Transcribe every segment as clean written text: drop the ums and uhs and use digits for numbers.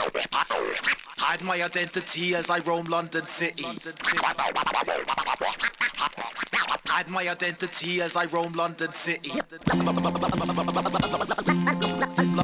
Hide my identity as I roam London City. Hide my identity as I roam London City. London City.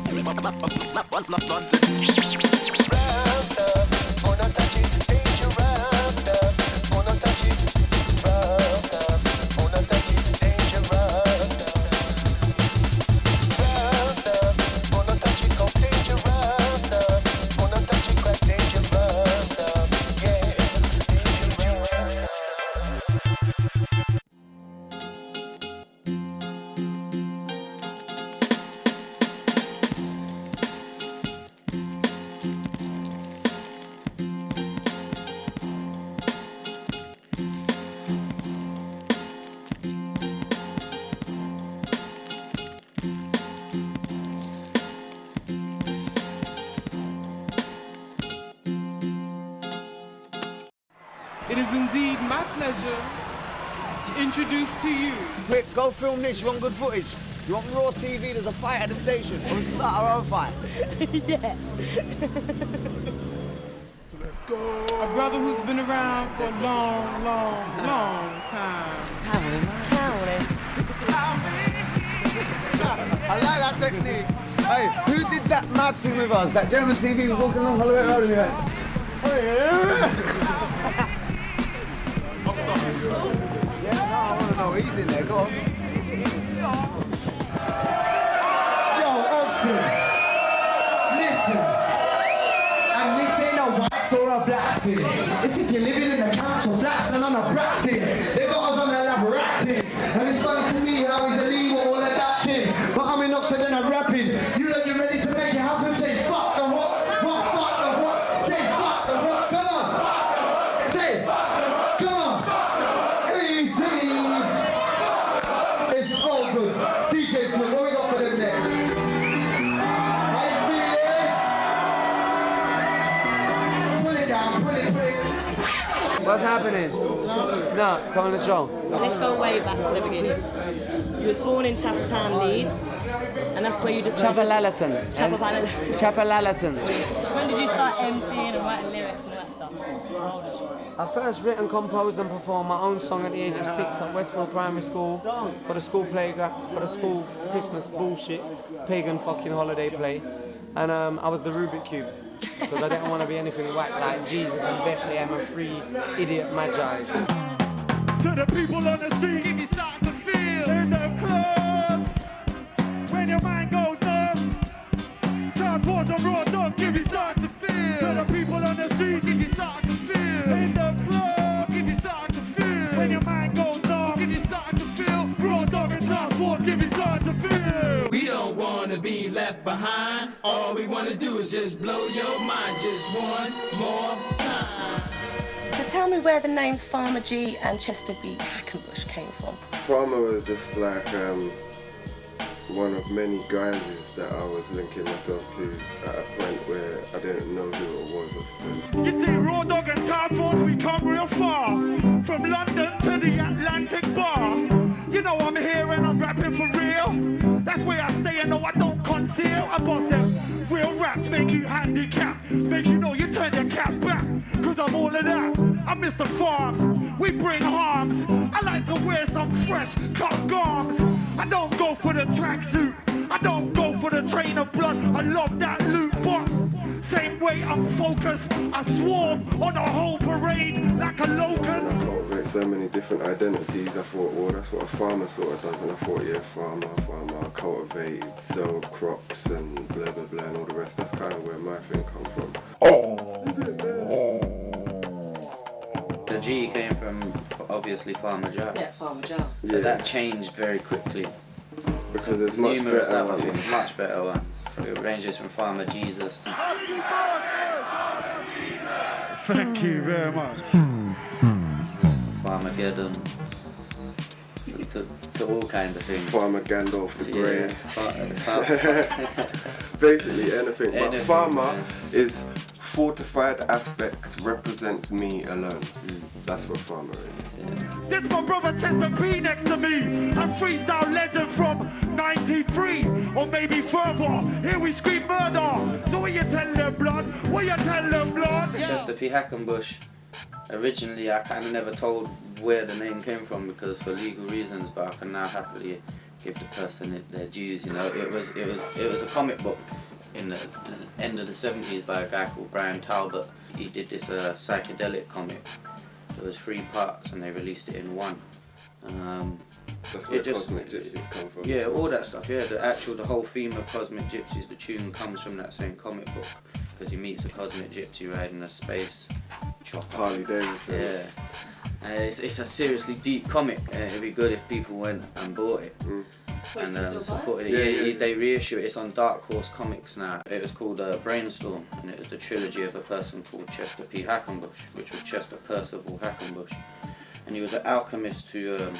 It is indeed my pleasure to introduce to you. Quick, go film this. You want good footage? You want raw TV? There's a fight at the station. Or we can start our own fight. Yeah. So let's go. A brother who's been around for a long, long, long time. Counting. I like that technique. Hey, who did that mad thing with us? That German TV was walking along Holloway Road and he went, yeah, no, I want to know he's in there. Go on. Yo, Oxford, listen. And this ain't a white or a black thing. It's if you're living in the council flats and on a brat thing. They got us on a lab ratting. And it's funny to me how he's illegal all of that thing. But I'm in Oxford and I'm rapping. You know you're ready to make it happen. Say fuck the what? What? Fuck the what? Say fuck the what? Come on. Say come on. Easy. It's all good. DJ Flip, what we got for them next? How you feeling? Pull it down, pull it. What's happening? No, come on the show. Let's go way back to the beginning. You was born in Chapeltown, Leeds, and that's where you decided... Chapelalaton. Chapelalaton. So when did you start MCing and writing lyrics and all that stuff? How old was you? I first written, composed and performed my own song at the age of 6 at Westfield Primary School for the school playground, for the school Christmas bullshit, pagan fucking holiday play. And I was the Rubik Cube, because I didn't want to be anything whack like Jesus and Bethlehem and 3 idiot magi's. To the people on the street, give you something to feel in the club. When your mind goes numb, transport the raw dog, give you something to feel. To the people on the street, give you something to feel in the club. Give you something to feel. When your mind goes numb, give you something to feel. Raw dog and task force, give you something to feel. We don't want to be left behind. All we want to do is just blow your mind just one more time. So tell me where the names Farmer G and Chester B. Hackenbush came from. Farmer was just like one of many guises that I was linking myself to at a point where I didn't know who it was. I suppose. You see, raw dog and task force, we come real far. From London to the Atlantic bar. You know I'm here and I'm rapping for real. That's where I stay and no, I don't conceal. I bust them real raps, make you handicap. Make you know you turn your cap back. Cause I'm all of that. I'm Mr. Farms, we bring harms. I like to wear some fresh cut garms. I don't go for the tracksuit. I don't go for the train of blood. I love that loot, but same way I'm focused. I swarm on a whole parade like a locust. Cultivate so many different identities. I thought, well, that's what a farmer sort of does. And I thought, yeah, farmer, cultivate, sow crops and blah, blah, blah, and all the rest. That's kind of where my thing come from. Oh! Is it there? The G came from, obviously, Farmer Jazz. Yeah, Farmer Jazz. So that changed very quickly. Because there's much numerous better other ones. things, much better ones. It ranges from Farmer Jesus to... Thank you very much. Jesus to Farmageddon. To all kinds of things. Farmer Gandalf the Grey. Yeah. Basically anything. But Anything, farmer is fortified aspects represents me alone. That's what farmer is. This my brother Chester P next to me. I'm freestyle legend from 93 or maybe further. Here we scream murder. So what you tell them, blood? What you tell them, blood? Chester P. Hackenbush. Originally, I kind of never told where the name came from because for legal reasons, but I can now happily give the person their dues. You know, it was a comic book in the end of the 70s by a guy called Brian Talbot. He did this psychedelic comic. There was 3 parts and they released it in one. That's where Cosmic Gypsies come from. Yeah, all that stuff. Yeah, the whole theme of Cosmic Gypsies, the tune comes from that same comic book because he meets a Cosmic Gypsy riding a space chopper. Harley Davidson. Yeah. It's a seriously deep comic. It'd be good if people went and bought it and supported it. Yeah, they reissue it. It's on Dark Horse Comics now. It was called Brainstorm, and it was the trilogy of a person called Chester P. Hackenbush, which was Chester Percival Hackenbush, and he was an alchemist who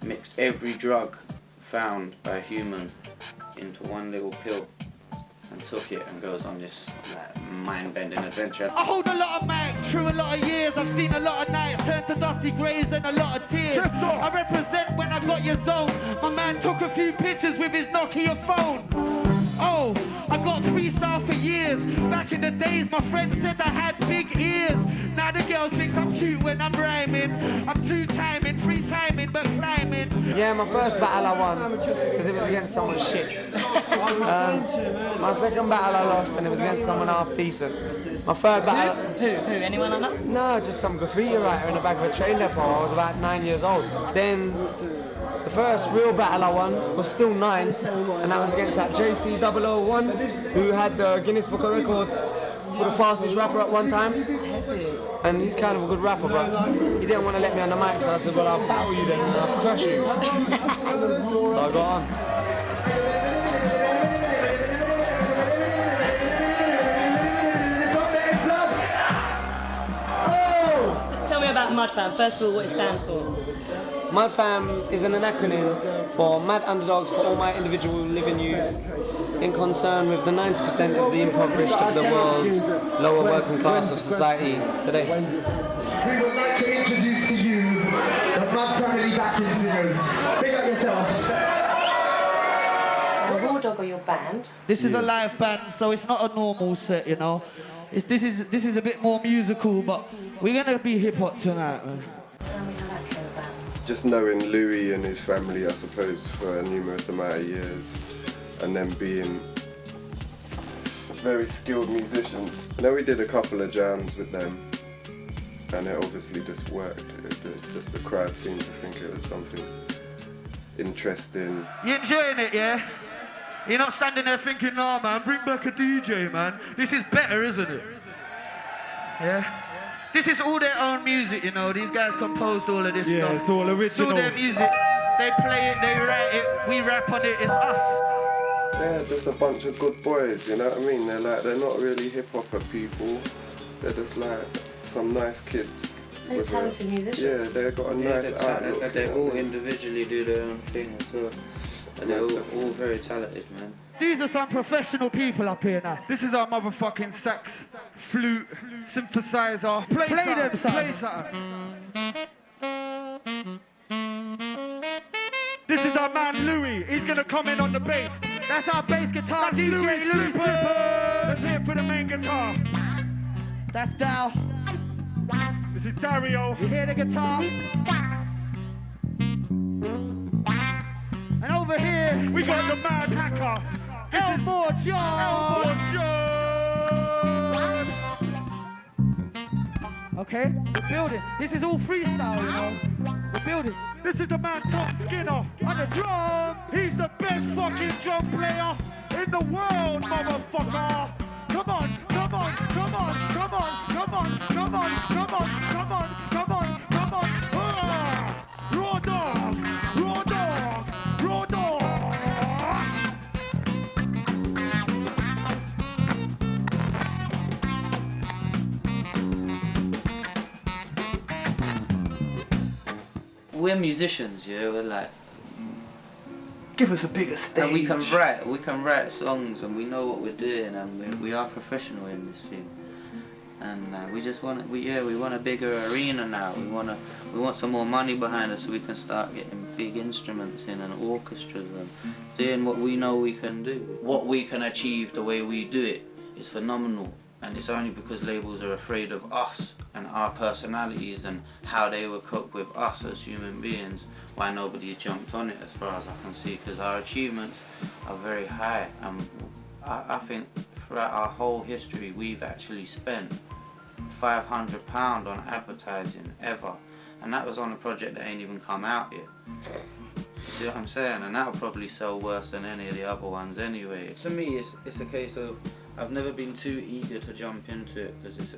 mixed every drug found by a human into one little pill and took it and goes on this mind-bending adventure. I hold a lot of mics through a lot of years. I've seen a lot of nights turn to dusty greys and a lot of tears. I represent when I got your zone. My man took a few pictures with his Nokia phone. Oh, I got freestyle for years. Back in the days, my friend said I had big ears. Now the girls think I'm cute when I'm rhyming. I'm 2-timing, 3-timing, but climbing. Yeah, my first battle I won because it was against someone shit. My second battle I lost and it was against someone half decent. My third battle... Who? Anyone on that? No, just some graffiti writer in the back of a train depot. I was about 9 years old. Then the first real battle I won was still 9, and that was against that JC001 who had the Guinness Book of Records for the fastest rapper at one time. And he's kind of a good rapper, but he didn't want to let me on the mic, so I said, well, I'll battle you then and I'll crush you. So I got on. Tell me about MudFam. First of all, what it stands for. MudFam is an acronym for Mad Underdogs for All My Individual Living Youth, in concern with the 90% of the impoverished of the world's lower working class of society today. We would like to introduce to you the Mud Family backing singers. Big up yourselves. The Raw Dog or your band? This is a live band, so it's not a normal set, you know. This is a bit more musical, but we're gonna be hip hop tonight, man. Tell me how that came about. Just knowing Louis and his family, I suppose, for a numerous amount of years, and then being very skilled musicians. I know we did a couple of jams with them, and it obviously just worked. Just the crowd seemed to think it was something interesting. You enjoying it, yeah? You're not standing there thinking, nah, man, bring back a DJ, man. This is better, isn't it? Yeah? This is all their own music, you know. These guys composed all of this stuff. Yeah, it's all original. It's all their music. They play it, they write it, we rap on it, it's us. They're just a bunch of good boys, you know what I mean? They're not really hip-hopper people. They're just like some nice kids. They're talented musicians. Yeah, they've got a nice outlook. They all individually do their own thing as well. And they're all very talented, man. These are some professional people up here now. This is our motherfucking sax, flute, synthesizer. Play them, play something. This is our man Louis. He's gonna come in on the bass. That's our bass guitar. That's DJ Louis Slipper. Let's hear it for the main guitar. That's Dow. This is Dario. You hear the guitar? And over here, We got the Mad Hacker. Elmore John. Okay, we're building. This is all freestyle, you know. We're building. This is the man Tom Skinner. On the drums. He's the best fucking drum player in the world, motherfucker. Come on, come on, come on, come on, come on, come on, come on, come on, come on, come on. Raw dog, raw dog, raw dog. We're musicians, yeah. We're like, Give us a bigger stage. and we can write songs, and we know what we're doing, and we are professional in this thing. And we just want we want a bigger arena now. We want some more money behind us so we can start getting big instruments in and orchestras and doing what we know we can do. What we can achieve the way we do it is phenomenal, and it's only because labels are afraid of us and our personalities and how they will cope with us as human beings why nobody's jumped on it as far as I can see, because our achievements are very high. I think throughout our whole history we've actually spent £500 on advertising ever, and that was on a project that ain't even come out yet. See what I'm saying? And that'll probably sell worse than any of the other ones anyway. To me, it's a case of I've never been too eager to jump into it because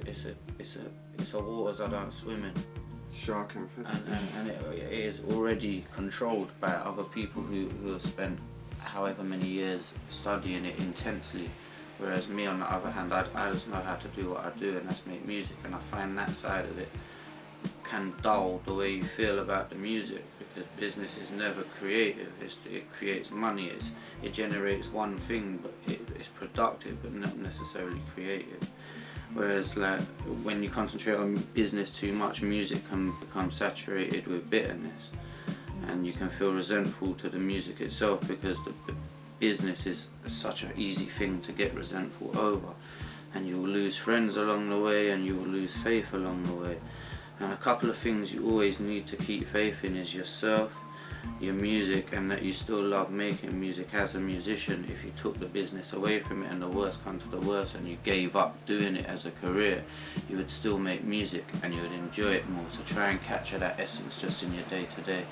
it's a waters I don't swim in. Shark infested. And it is already controlled by other people who have spent however many years studying it intensely. Whereas me, on the other hand, I just know how to do what I do, and that's make music. And I find that side of it can dull the way you feel about the music, because business is never creative. It creates money. It generates one thing, but it's productive, but not necessarily creative. Whereas, like, when you concentrate on business too much, music can become saturated with bitterness, and you can feel resentful to the music itself because the business is such an easy thing to get resentful over, and you will lose friends along the way, and you will lose faith along the way. And a couple of things you always need to keep faith in is yourself, your music, and that you still love making music as a musician. If you took the business away from it and the worst come to the worst and you gave up doing it as a career, you would still make music and you would enjoy it more. So try and capture that essence just in your day-to-day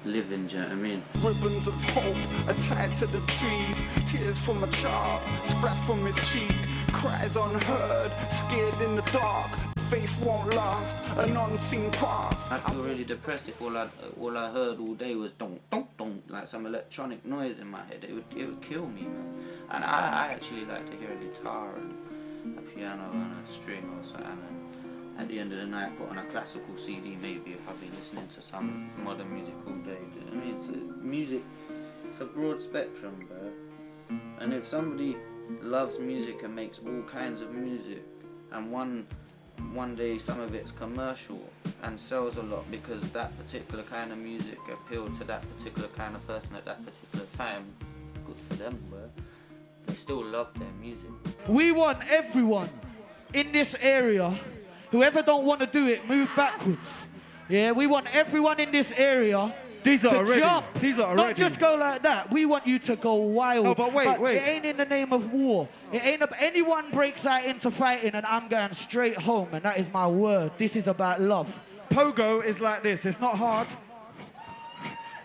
living, do you know what I mean? Ribbons of hope attached to the trees, tears from a child splashed from his cheek, cries unheard, scared in the dark, faith won't last, an unseen past. I'd feel really depressed if all I heard all day was dong dong dong, like some electronic noise in my head. It would kill me, man. And I actually like to hear a guitar and a piano and a string or something. At the end of the night, put on a classical CD maybe if I've been listening to some modern music all day. Do you know what I mean? It's music, it's a broad spectrum, bro. And if somebody loves music and makes all kinds of music, and one day some of it's commercial and sells a lot because that particular kind of music appealed to that particular kind of person at that particular time, good for them, bro. They still love their music. We want everyone in this area. Whoever don't want to do it, move backwards. Yeah, we want everyone in this area to jump. Not just go like that. We want you to go wild. No, but wait. It ain't in the name of war. It ain't anyone breaks out into fighting and I'm going straight home, and that is my word. This is about love. Pogo is like this. It's not hard.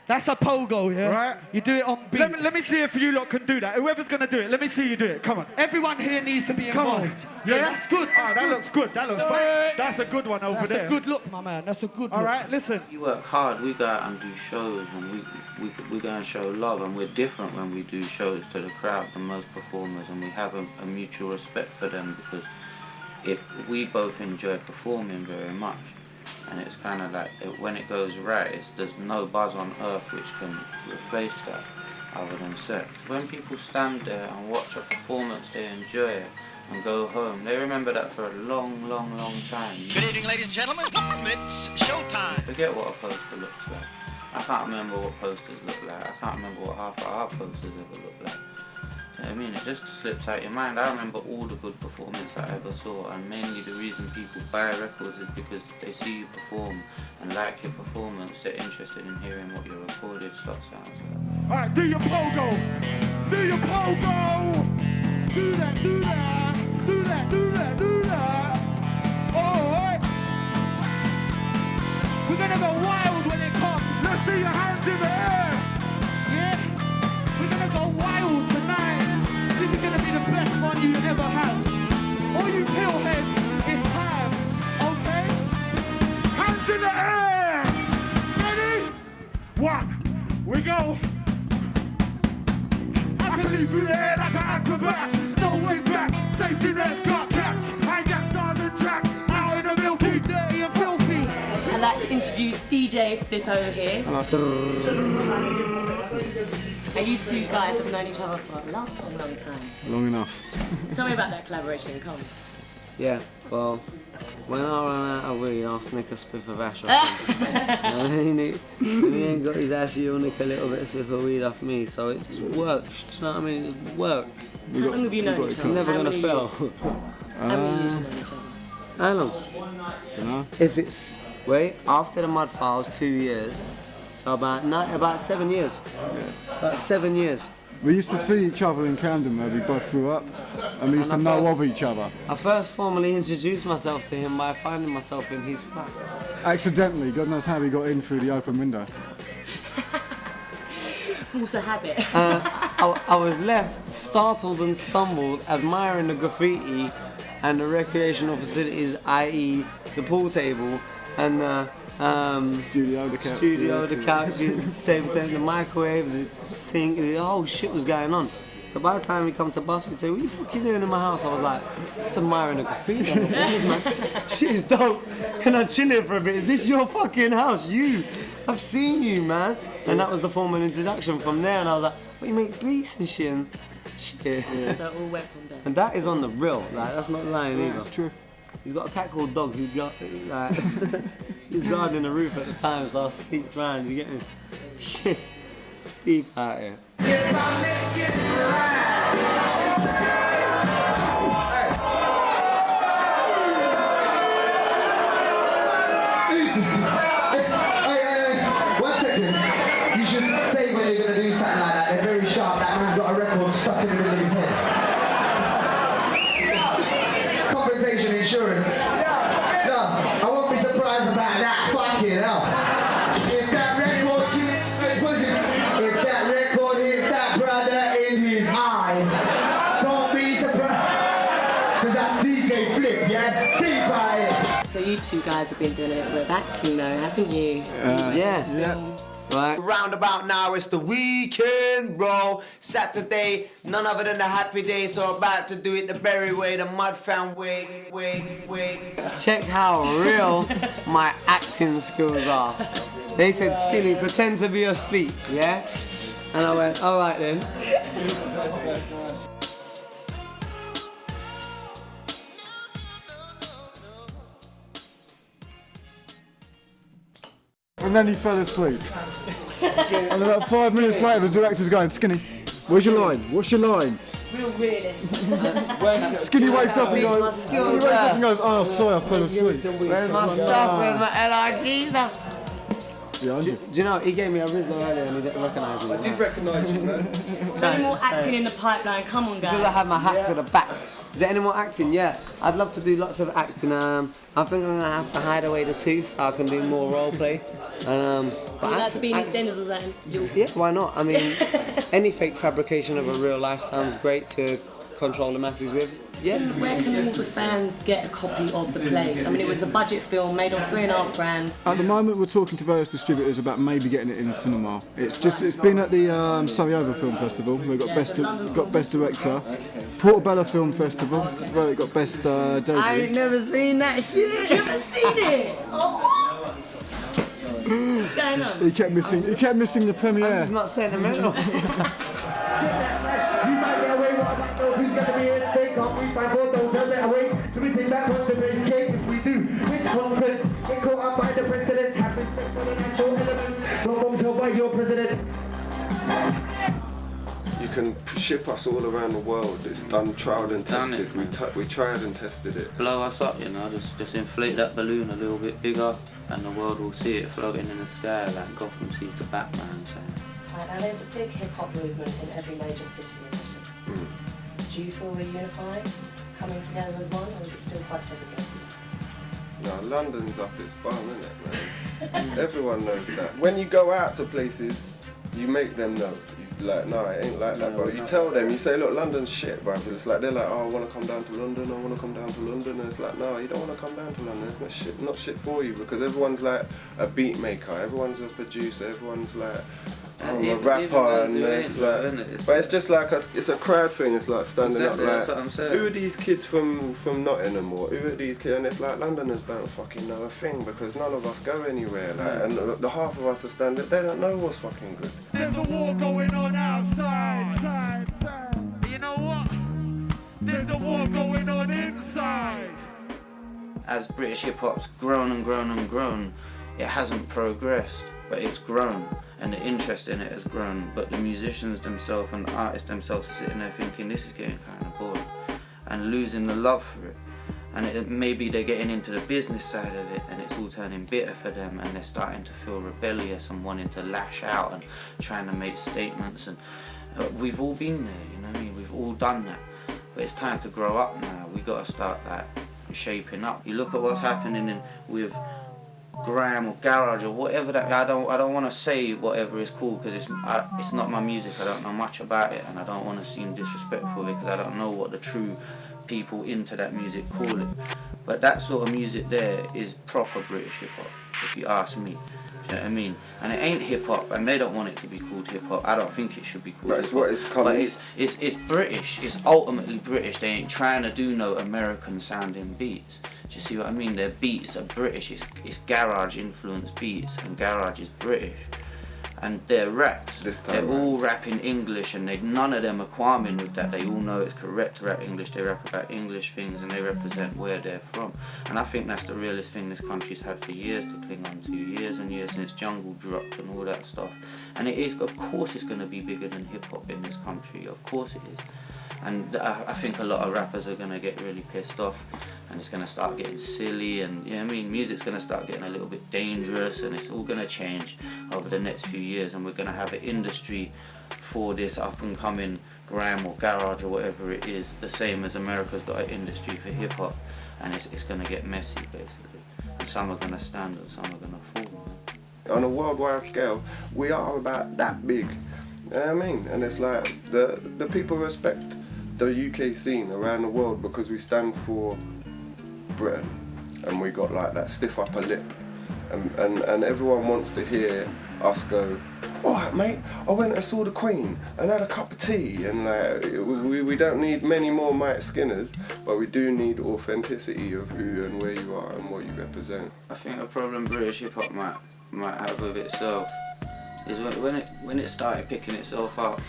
That's a pogo, yeah? Right. You do it on beat. Let me see if you lot can do that. Whoever's going to do it, let me see you do it. Come on. Everyone here needs to be Come involved. on. Yeah, that's good. That looks good. That looks fine. That's a good one over there. That's a good look, my man. That's a good look. All right, listen. We work hard, we go out and do shows, and we go and show love, and we're different when we do shows to the crowd than most performers, and we have a mutual respect for them because we both enjoy performing very much. And it's kind of like, when it goes right, there's no buzz on earth which can replace that other than sex. When people stand there and watch a performance, they enjoy it and go home. They remember that for a long, long, long time. Good evening, ladies and gentlemen. It's showtime. Forget what a poster looks like. I can't remember what posters look like. I can't remember what half of our posters ever look like. I mean, it just slips out your mind. I remember all the good performances I ever saw, and mainly the reason people buy records is because they see you perform and like your performance. They're interested in hearing what your recorded stuff sounds like. All right, do your pogo. Do your pogo. Do that, do that. Do that, do that, do that. All right. We're gonna go wild when it comes. Let's see your hands in the air. Yeah. We're gonna go wild tonight. This is gonna be the best fun you ever have. All you pillheads, it's time, okay? Hands in the air! Ready? 1, we go. I can leave you there like an acrobat. No way back, safety nets got catch. Hijack stars and track, out in the milky, dirty and filthy. I'd like to introduce DJ Flippo here. And you two guys have known each other for a long, long time. Long enough. Tell me about that collaboration, come. Yeah, well, when I run out of weed, I'll snick a spliff of ash off him. And he ain't got his ash, he'll nick a little bit of spliff of weed off me, so it just works. Do you know what I mean? It just works. How long have you known each It's other? never How gonna many fail. years? How many years have you known each other? How long? Dunno. If it's, wait, after the mud files, 2 years. So about 7 years. About 7 years. We used to see each other in Camden where we both grew up, and we used to know of each other. I first formally introduced myself to him by finding myself in his flat. Accidentally, God knows how we got in through the open window. Force a habit. I was left startled and stumbled, admiring the graffiti and the recreational facilities, i.e. the pool table and the Studio, the couches, table tennis, the microwave, the sink, the whole shit was going on. So by the time we come to bus, we say, "What you fucking doing in my house?" I was like, "Just admiring the graffiti on the walls, man. Shit is dope. Can I chill here for a bit? Is this your fucking house? I've seen you, man." And that was the formal introduction. From there, and I was like, "What, you make beats and shit?" And shit. Yeah. So it all went from there. And that is on the real. Like, that's not lying either. That's true. He's got a cat called Dog who got like he was guarding the roof at the time, so I sneaked round. You get me? Shit, Steve out here. Hey, 1 second. You should say when you're gonna do something like that. They're very sharp. That man's got a record stuck in the middle of his head. Compensation insurance. No, I won't be surprised about that. Fucking hell. If that record hits that brother in his eye, don't be surprised. Because that's DJ Flip, yeah? Deep eye. So you two guys have been doing a little bit of acting though, haven't you? Yeah. Right. Round about now it's the weekend, bro. Saturday, none other than the happy day. So about to do it the Berry way, the Mud Found way. Check how real my acting skills are. They said, "Skinny, pretend to be asleep," yeah? And I went, "All right then." And then he fell asleep. And about 5 minutes later, the director's going, "Skinny, where's your line? What's your line?" Real realist. Skinny wakes up and goes, "Oh, sorry, I fell asleep." Where's my stuff? Where's my LIG stuff? Behind you. Do you know, he gave me a Rizla earlier and he didn't recognise me. I did recognise you, man. So any more acting in the pipeline? Come on, guys. Because I have my hat to the back. Is there any more acting? Yeah, I'd love to do lots of acting. I think I'm gonna have to hide away the tooth so I can do more role play. And Would you like to be in EastEnders or something? yeah, why not? I mean, any fake fabrication of a real life sounds great to control the masses with. Yeah. Where can all the fans get a copy of the play? I mean, it was a budget film made on $3.5 grand. At the moment, we're talking to various distributors about maybe getting it in the cinema. It's been at the Sarajevo Film Festival. We've got best director. Portobello Film Festival. Where we got best debut. I ain't never seen that shit. You haven't seen it? What's going on? He kept missing the premiere. It's not sentimental. You might get away with what knows who's gonna be here today. Can't we find for those that better wait? So we say back once the race cake if we do. With consequence, get caught up by the presidents. Have respect for the natural elements. No bombs held by your presidents. You can ship us all around the world. It's done, tried and tested. We tried and tested it. Blow us up, you know, just inflate that balloon a little bit bigger and the world will see it floating in the sky like Gotham sees the Batman. So. Right, now there's a big hip-hop movement in every major city in Britain. Do you feel we're unifying, coming together as one, or is it still quite segregated? No, London's up its bum, isn't it, man? Everyone knows that. When you go out to places, you make them know. Like, no, it ain't like that, bro. You tell them, you say, look, London's shit, bro. It's like, they're like, oh, I want to come down to London, I want to come down to London. And it's like, no, you don't want to come down to London. It's not shit for you, because everyone's like a beat maker, everyone's a producer, everyone's like, I'm a rapper, and it's like, but it's just like it's a crowd thing. It's like standing up, like, that's what I'm saying. Who are these kids from Nottingham, or who are these kids? And it's like Londoners don't fucking know a thing because none of us go anywhere, like, and the half of us are standing, they don't know what's fucking good. There's a war going on outside. You know what? There's a war going on inside. As British hip hop's grown and grown and grown, it hasn't progressed, but it's grown, and the interest in it has grown. But the musicians themselves and the artists themselves are sitting there thinking this is getting kind of boring, and losing the love for it. And maybe they're getting into the business side of it, and it's all turning bitter for them, and they're starting to feel rebellious and wanting to lash out and trying to make statements. And we've all been there, you know what I mean? We've all done that. But it's time to grow up now. We got to start like shaping up. You look at what's happening with grime or garage or whatever that. I don't want to say whatever it's called because it's not my music. I don't know much about it, and I don't want to seem disrespectful because I don't know what the true people into that music call it. But that sort of music there is proper British hip hop, if you ask me. Do you know what I mean? And it ain't hip hop, and they don't want it to be called hip hop. I don't think it should be called. That's what it's called. But it's British. It's ultimately British. They ain't trying to do no American sounding beats. Do you see what I mean? Their beats are British. It's garage influenced beats, and garage is British. And their raps, they're all rapping English, and none of them are qualming with that. They all know it's correct to rap English. They rap about English things, and they represent where they're from. And I think that's the realest thing this country's had for years to cling on to, years and years since Jungle dropped and all that stuff. And it is, of course, it's going to be bigger than hip hop in this country. Of course it is. And I think a lot of rappers are going to get really pissed off, and it's going to start getting silly, and you know what I mean, music's going to start getting a little bit dangerous, and it's all going to change over the next few years, and we're going to have an industry for this up and coming grime or garage or whatever it is, the same as America's got an industry for hip hop, and it's going to get messy basically, and some are going to stand and some are going to fall. On a worldwide scale, we are about that big. You know what I mean? And it's like the people respect the UK scene around the world because we stand for Britain, and we got like that stiff upper lip, and everyone wants to hear us go, alright mate, I went and saw the Queen and had a cup of tea, and we don't need many more Mike Skinners, but we do need authenticity of who and where you are and what you represent. I think a problem British hip hop might have with itself is when it started picking itself up,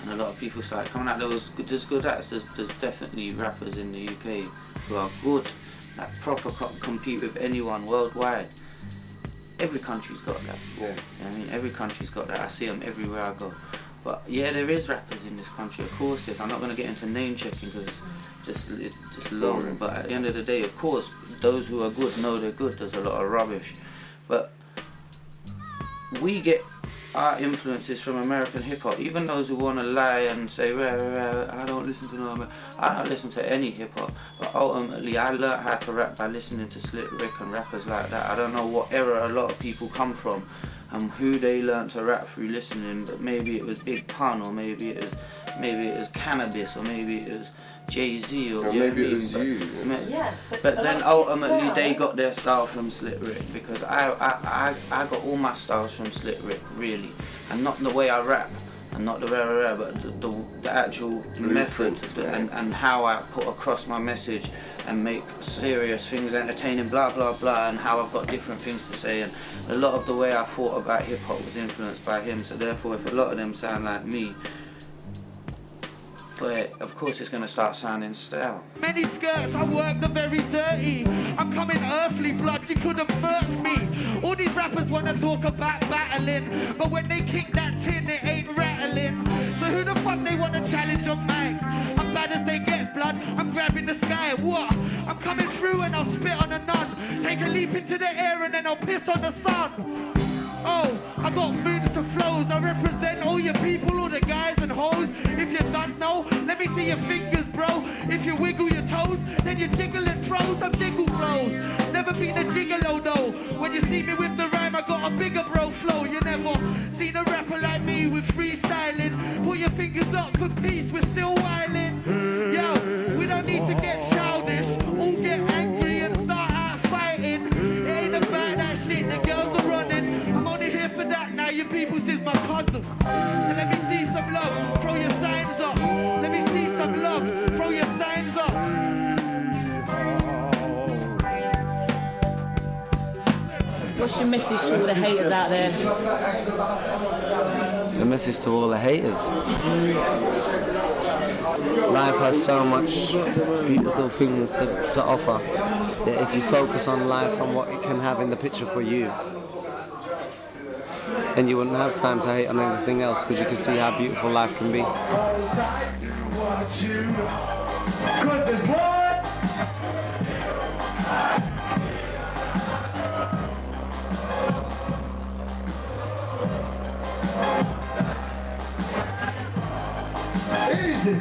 and a lot of people started coming out. There's good acts. There's definitely rappers in the UK who are good, that proper compete with anyone worldwide. Every country's got that. Yeah. You know what I mean, every country's got that. I see them everywhere I go. But yeah, there is rappers in this country. Of course, there's. I'm not going to get into name checking because it's just long. But at the end of the day, of course, those who are good know they're good. There's a lot of rubbish, but we get our influences from American hip-hop. Even those who want to lie and say, I don't listen to no American. I don't listen to any hip-hop, but ultimately I learned how to rap by listening to Slick Rick and rappers like that. I don't know what era a lot of people come from and who they learned to rap through listening, but maybe it was Big Pun, or maybe it was Cannabis, or maybe it was Jay-Z, or maybe it was you. Yeah, but then ultimately they got their style from Slick Rick, because I got all my styles from Slick Rick, really, and not the way I rap, and not the rare, but the actual method and how I put across my message and make serious things entertaining, blah blah blah, and how I've got different things to say, and a lot of the way I thought about hip hop was influenced by him. So therefore, if a lot of them sound like me, but of course it's going to start sounding stale. Many skirts, I work the very dirty. I'm coming earthly, blood, you couldn't murk me. All these rappers want to talk about battling, but when they kick that tin, it ain't rattling. So who the fuck they want to challenge on mics? I'm bad as they get, blood, I'm grabbing the sky, what? I'm coming through and I'll spit on a nun. Take a leap into the air and then I'll piss on the sun. Oh, I got moons to flows. I represent all your people, all the guys and hoes. If you don't know, let me see your fingers, bro. If you wiggle your toes, then you jiggle and throws. I'm jiggle bros. Never been a gigolo though. When you see me with the rhyme, I got a bigger bro flow. You never seen a rapper like me with freestyling. Put your fingers up for peace, we're still wildin'. Yo, we don't need to get childish. All get angry and start out fighting. It ain't about that shit, the girls are running. I'm only here for that now, your peoples is my cousins. So let me see some love, throw your signs up. Let me see some love, throw your signs up. What's your message to all the haters out there? The message to all the haters? life has so much beautiful things to offer that if you focus on life and what it can have in the picture for you, then you wouldn't have time to hate on anything else because you can see how beautiful life can be. Easy.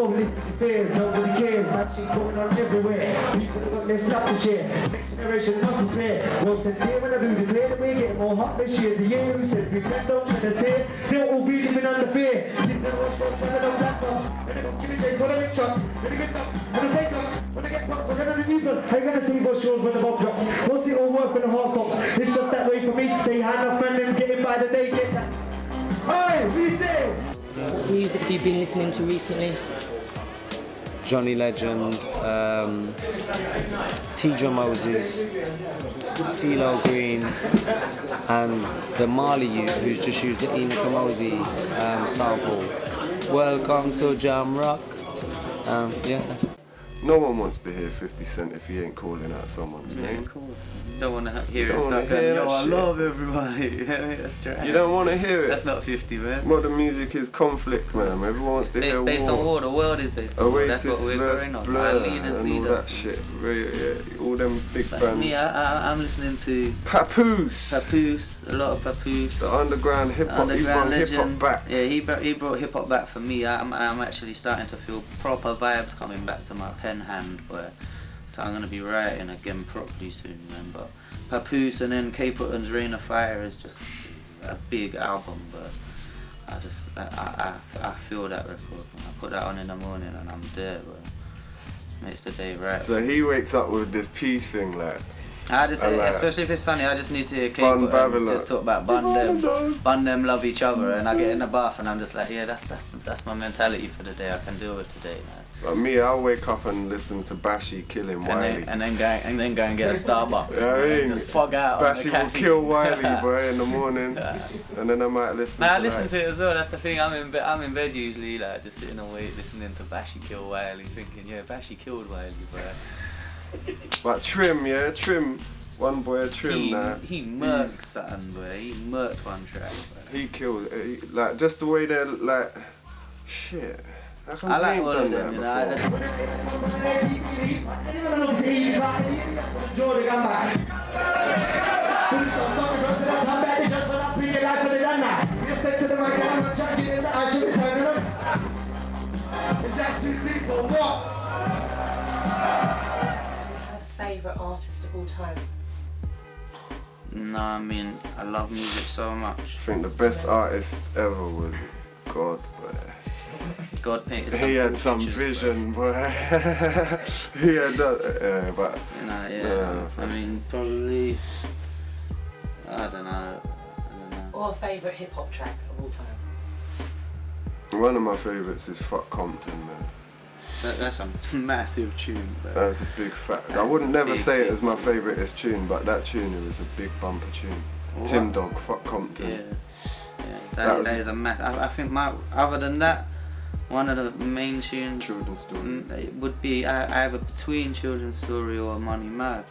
Listen to fears, nobody cares. Matching going on everywhere. People have got their stuff to share. Next generation must prepare. Well, sincere when I do declare that we're getting more hot this year. The year who says we blend, don't try to tear. They'll all be living under fear. Kids are all strong, one of those laptops. When they go to the days, what are they chops? When they get ducks, when they say ducks, when they get bucks, when they're the people. How you gonna see what shows when the bomb drops? What's it all worth when the heart stops? It's just that way for me to say how enough randoms getting by the day. Get that. Hey, we say. What music have you been listening to recently? Johnny Legend, T.J. Moses, CeeLo Green, and the Mali youth who's just used the Ina Kamosi sample. Welcome to Jam Rock. Yeah. No one wants to hear 50 Cent if he ain't calling out someone's name. Of course. Don't want to hear it. It's not going, yo, I love everybody. That's true. You don't want to hear it. That's not 50, man. Modern music is conflict, man. Everyone wants to hear war. It's based on war. The world is based on war. That's what Oasis we're versus going on. Blur Our leaders and lead all us. that shit. Yeah, all them big Like bands. me, I'm listening to Papoose, a lot of Papoose. the underground hip hop. He brought hip hop back. Yeah, he brought hip hop back for me. I'm actually starting to feel proper vibes coming back to my pen hand, so I'm gonna be writing again properly soon, man. But Papoose and then K Putton's Rain of Fire is just a big album, but I feel that record. I put that on in the morning and I'm there, but makes the day right. So he wakes up with this peace thing, like. Especially if it's sunny, I just need to hear K Putton just talk about bun them love each other, and I get in the bath and I'm just like, yeah, that's my mentality for the day. I can deal with today, man. But me, I'll wake up and listen to Bashi killing Wiley. And then go and get a Starbucks. Yeah, I mean, just fog out. Bashi will kill Wiley, boy, in the morning, and then I might listen. I listen to it as well. That's the thing. I'm in bed usually, like just sitting awake, listening to Bashi kill Wiley, thinking, yeah, Bashi killed Wiley, bro. But Trim, one boy Trim now. He murked something, boy. He murked one track, bro. He killed, like just the way they're like, shit. I like all of them, you know. Favourite artist of all time? No, I mean, I love music so much. I think the best artist ever was God, boy. God painted he had some pictures, vision, boy. He had that, but. I mean, probably. I don't know. Or a favourite hip hop track of all time? One of my favourites is Fuck Compton, man. That's a massive tune. Bro. That's a big fact. I wouldn't never say it as my favouriteest tune, but that tune it was a big bumper tune. What? Tim Dog, Fuck Compton. Yeah. That is a mess. I think other than that, one of the main tunes Children's Story. It would be either between Children's Story or Money Mad.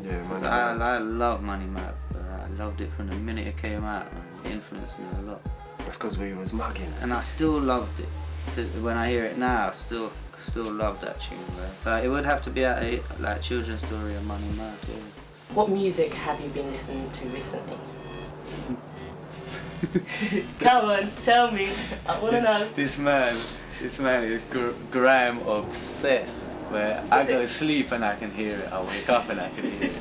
Yeah, Money Mad. I love Money Mad. I loved it from the minute it came out. It influenced me a lot. That's because we was mugging. And I still loved it. When I hear it now, I still love that tune. Bro. So it would have to be like Children's Story or Money Mad. Yeah. What music have you been listening to recently? Come on, tell me. I want to know. This man is grime obsessed. Where I go to sleep and I can hear it. I wake up and I can hear it.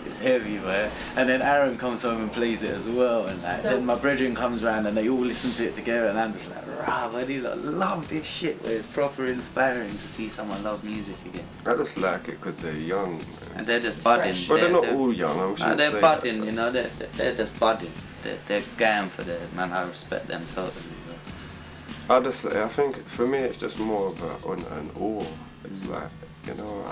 It's heavy, man. And then Aaron comes home and plays it as well. And then my brethren comes round and they all listen to it together. And I'm just like, rah, man, I love this shit. Where it's proper inspiring to see someone love music again. I just like it because they're young. Man. And they're just budding. But they're not all young, I'm sure. They're budding, that. You know. They're just budding. They're game for theirs, man. I respect them totally. I think for me it's just more of an awe. It's like, you know,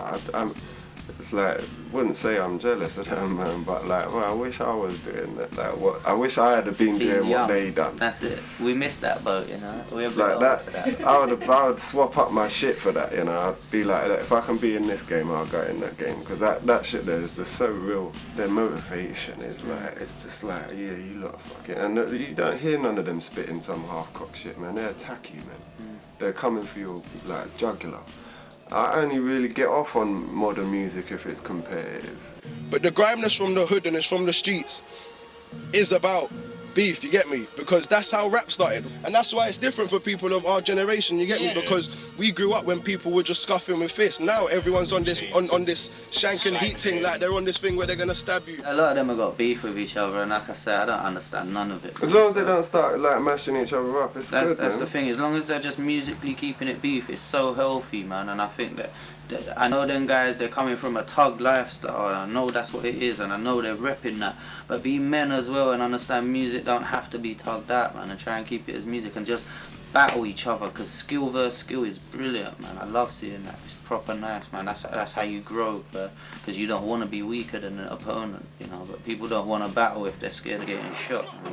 it's like, wouldn't say I'm jealous of them, man, but like, well, I wish I was doing that. Like, I wish I had been doing what they done. That's it. We missed that boat, you know. We're like that. I would swap up my shit for that, you know. I'd be like, if I can be in this game, I'll go in that game, because that shit there is just so real. Their motivation is like, it's just like, yeah, you lot fucking, and you don't hear none of them spitting some half-cock shit, man. They attack you, man. They're coming for your like jugular. I only really get off on modern music if it's competitive. But the grime that's from the hood and it's from the streets is about beef, you get me? Because that's how rap started. And that's why it's different for people of our generation, you get me? Because we grew up when people were just scuffing with fists. Now everyone's on this on this shank and heat thing, like they're on this thing where they're gonna stab you. A lot of them have got beef with each other, and like I say, I don't understand none of it. As long as they don't start like mashing each other up, it's good, That's man. the thing, as long as they're just musically keeping it beef, it's so healthy, man. And I think that I know them guys, they're coming from a thug lifestyle, and I know that's what it is, and I know they're repping that. But be men as well and understand music don't have to be tugged out, man, and try and keep it as music and just battle each other, because skill versus skill is brilliant, man. I love seeing that. It's proper nice, man. That's how you grow, because you don't want to be weaker than an opponent, you know. But people don't want to battle if they're scared of getting shot, man.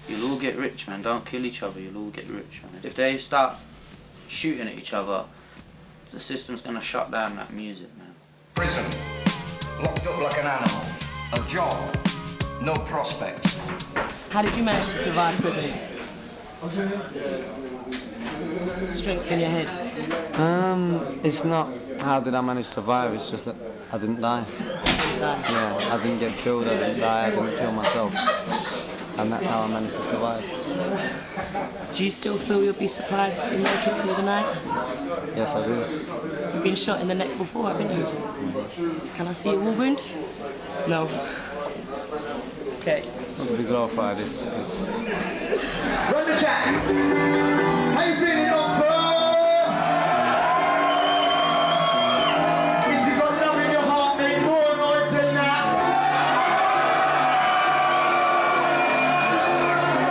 So you'll all get rich, man. Don't kill each other. You'll all get rich, man. If they start shooting at each other, the system's gonna shut down that music, man. Prison, locked up like an animal. A job, no prospects. How did you manage to survive prison? Strength in your head. It's not how did I manage to survive, it's just that I didn't die. Yeah, I didn't get killed, I didn't die, I didn't kill myself. And that's how I managed to survive. Do you still feel you'll be surprised if you make it through the night? Yes, I do. You've been shot in the neck before, haven't you? Can I see your war wound? No. Okay. Not to be glorified, it's... Run the chat! How you feeling, Oxford? If you got love in your heart, make more noise than that.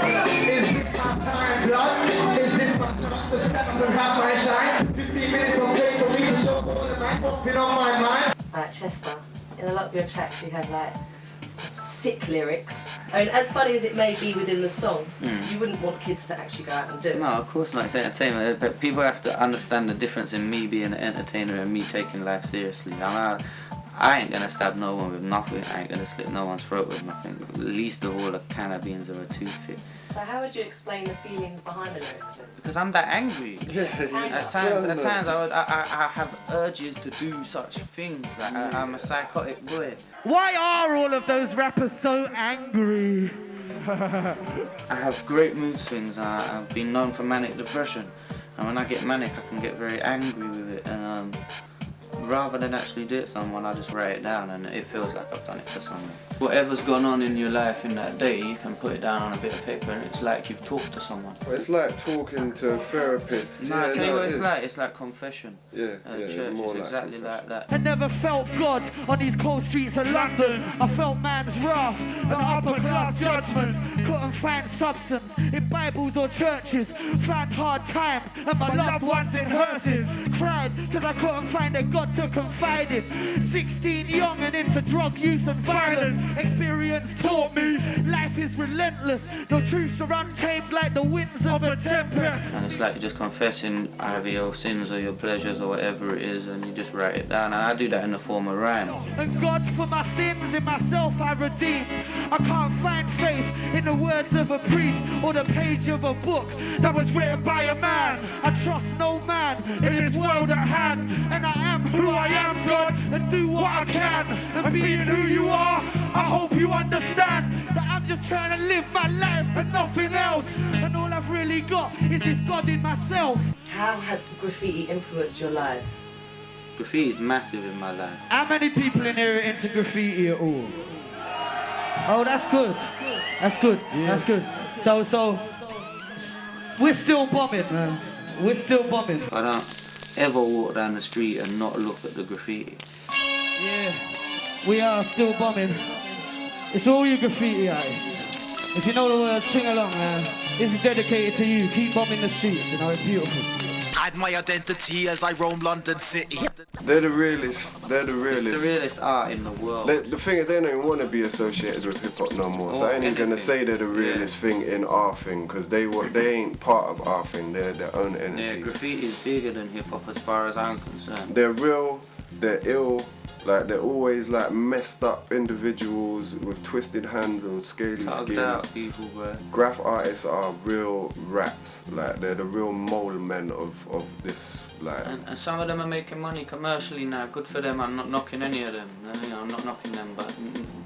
Is this my time, blood? Is this my chance to step up and have my shine? 15 minutes of pain for me to show all the night what's been on my mind. Right, Chester, in a lot of your tracks you have like sick lyrics. I mean, as funny as it may be within the song, you wouldn't want kids to actually go out and do it. No, of course not. It's entertainment, but people have to understand the difference in me being an entertainer and me taking life seriously. I ain't gonna stab no one with nothing. I ain't gonna slit no one's throat with nothing. Least of all a can of beans or a toothpick. So how would you explain the feelings behind the lyrics then? Because I'm that angry. At times I have urges to do such things. Like I'm a psychotic boy. Why are all of those rappers so angry? I have great mood swings. I've been known for manic depression, and when I get manic, I can get very angry with it. And rather than actually do it to someone, I just write it down, and it feels like I've done it to someone. Whatever's gone on in your life in that day, you can put it down on a bit of paper, and it's like you've talked to someone. Well, it's like talking to a therapist. No, I tell you what it's like. It's like confession. Yeah, church more is like exactly like that. I never felt God on these cold streets of London. I felt man's wrath and upper class judgments. Couldn't find substance in Bibles or churches. Found hard times and my loved ones in hearses. Cried because I couldn't find a God to confide in. 16 young and into drug use and violence. Experience taught me life is relentless. No truths are untamed like the winds of a tempest. And it's like you're just confessing either your sins or your pleasures or whatever it is, and you just write it down. And I do that in the form of rhyme. And God, for my sins in myself I redeemed. I can't find faith in the words of a priest or the page of a book that was written by a man. I trust no man in this world at hand. And I am who I am, God, and do what I can. And being who you are, I hope you understand that I'm just trying to live my life and nothing else. And all I've really got is this God in myself. How has graffiti influenced your lives? Graffiti is massive in my life. How many people in here are into graffiti at all? Oh, that's good. That's good. Yeah. That's good. So, we're still bombing, man. We're still bombing. I don't ever walk down the street and not look at the graffiti. Yeah, we are still bombing. It's all you graffiti artists. If you know the words, sing along, man. This is dedicated to you. Keep bombing the streets, you know, it's beautiful. hide my identity as I roam London City. They're the realists. They're the realists. It's the realest art in the world. The thing is, they don't even want to be associated with hip hop no more. So I ain't even gonna say they're the realest thing in our thing, because they ain't part of our thing. They're their own entity. Yeah, graffiti is bigger than hip hop as far as I'm concerned. They're real. They're ill. Like, they're always like messed up individuals with twisted hands and scaly Tugged skin. out people, bro. Graph artists are real rats. Like, they're the real mole men of this. Like, and some of them are making money commercially now. Good for them. I'm not knocking any of them. You know, I'm not knocking them, but